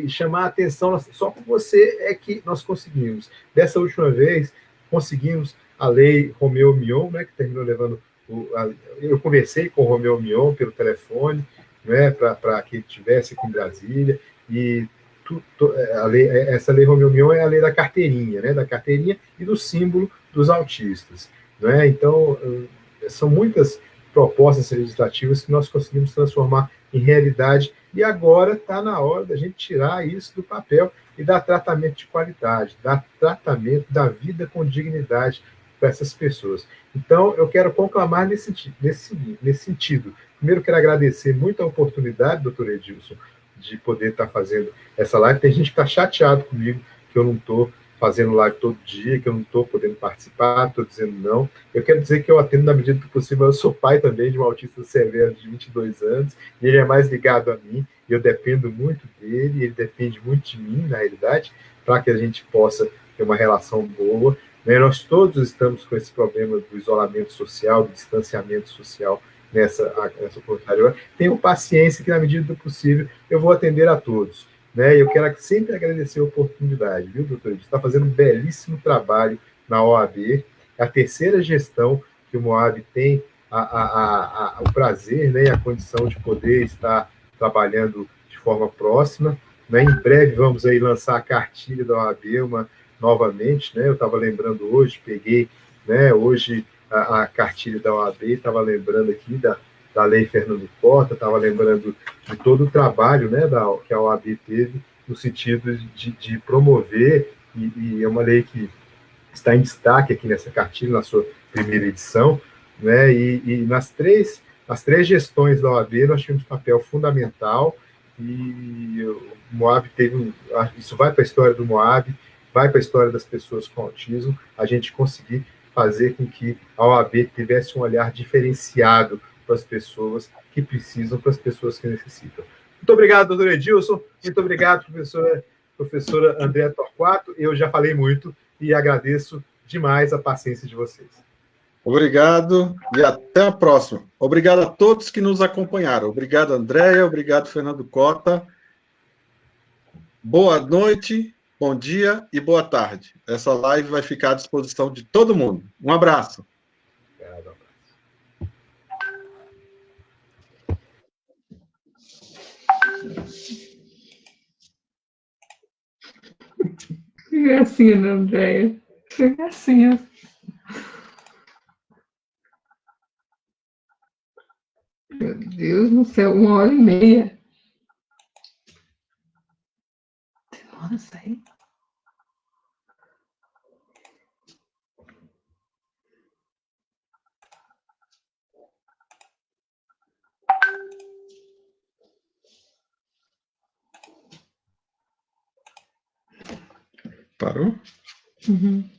chamar a atenção, só com você é que nós conseguimos. Dessa última vez, conseguimos a lei Romeu Mion, né, que terminou levando... eu conversei com o Romeu Mion pelo telefone, né, para que ele estivesse aqui em Brasília, e essa lei Romeu Mion é a lei da carteirinha, né, da carteirinha e do símbolo dos autistas. Né? Então, são muitas propostas legislativas que nós conseguimos transformar em realidade, e agora está na hora da gente tirar isso do papel e dar tratamento de qualidade, dar tratamento da vida com dignidade para essas pessoas. Então, eu quero conclamar nesse sentido. Primeiro, quero agradecer muito a oportunidade, doutor Edilson, de poder estar fazendo essa live. Tem gente que está chateado comigo, que eu não estou fazendo live todo dia, que eu não estou podendo participar, estou dizendo não. Eu quero dizer que eu atendo na medida do possível. Eu sou pai também de um autista severo de 22 anos, e ele é mais ligado a mim, e eu dependo muito dele, ele depende muito de mim, na realidade, para que a gente possa ter uma relação boa. Né? Nós todos estamos com esse problema do isolamento social, do distanciamento social nessa oportunidade. Tenho paciência que, na medida do possível, eu vou atender a todos. Né? Eu quero sempre agradecer a oportunidade, viu, doutor? Você está fazendo um belíssimo trabalho na OAB, é a terceira gestão que o Moab tem o prazer, né, e a condição de poder estar trabalhando de forma próxima. Né? Em breve vamos aí lançar a cartilha da OAB novamente, né? Eu estava lembrando hoje, peguei, né, hoje a cartilha da OAB, estava lembrando aqui da Lei Fernando Cota, estava lembrando de todo o trabalho, né, que a OAB teve no sentido de promover, e é uma lei que está em destaque aqui nessa cartilha, na sua primeira edição, né, e nas três gestões da OAB nós tivemos um papel fundamental, e o Moab teve, isso vai para a história do Moab, vai para a história das pessoas com autismo, a gente conseguir fazer com que a OAB tivesse um olhar diferenciado para as pessoas que precisam, para as pessoas que necessitam. Muito obrigado, doutor Edilson. Muito obrigado, professora Andréa Torquato. Eu já falei muito e agradeço demais a paciência de vocês. Obrigado e até a próxima. Obrigado a todos que nos acompanharam. Obrigado, Andréa. Obrigado, Fernando Cota. Boa noite, bom dia e boa tarde. Essa live vai ficar à disposição de todo mundo. Um abraço. Obrigado. Que gracinha, né, Andréia? Que gracinha. Meu Deus do céu, 1h30. Demora isso aí? Parou? Uhum.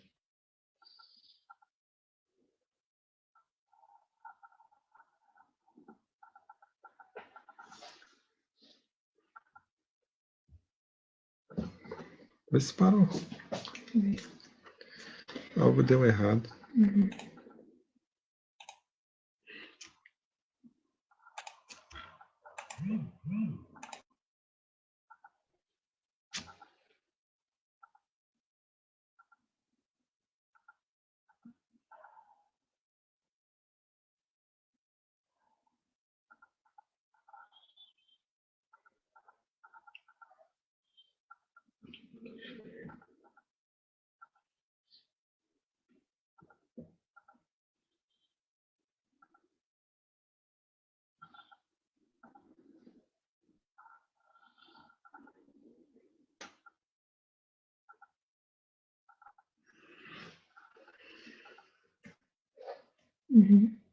Vê se parou. Algo deu errado. Uhum. Uhum.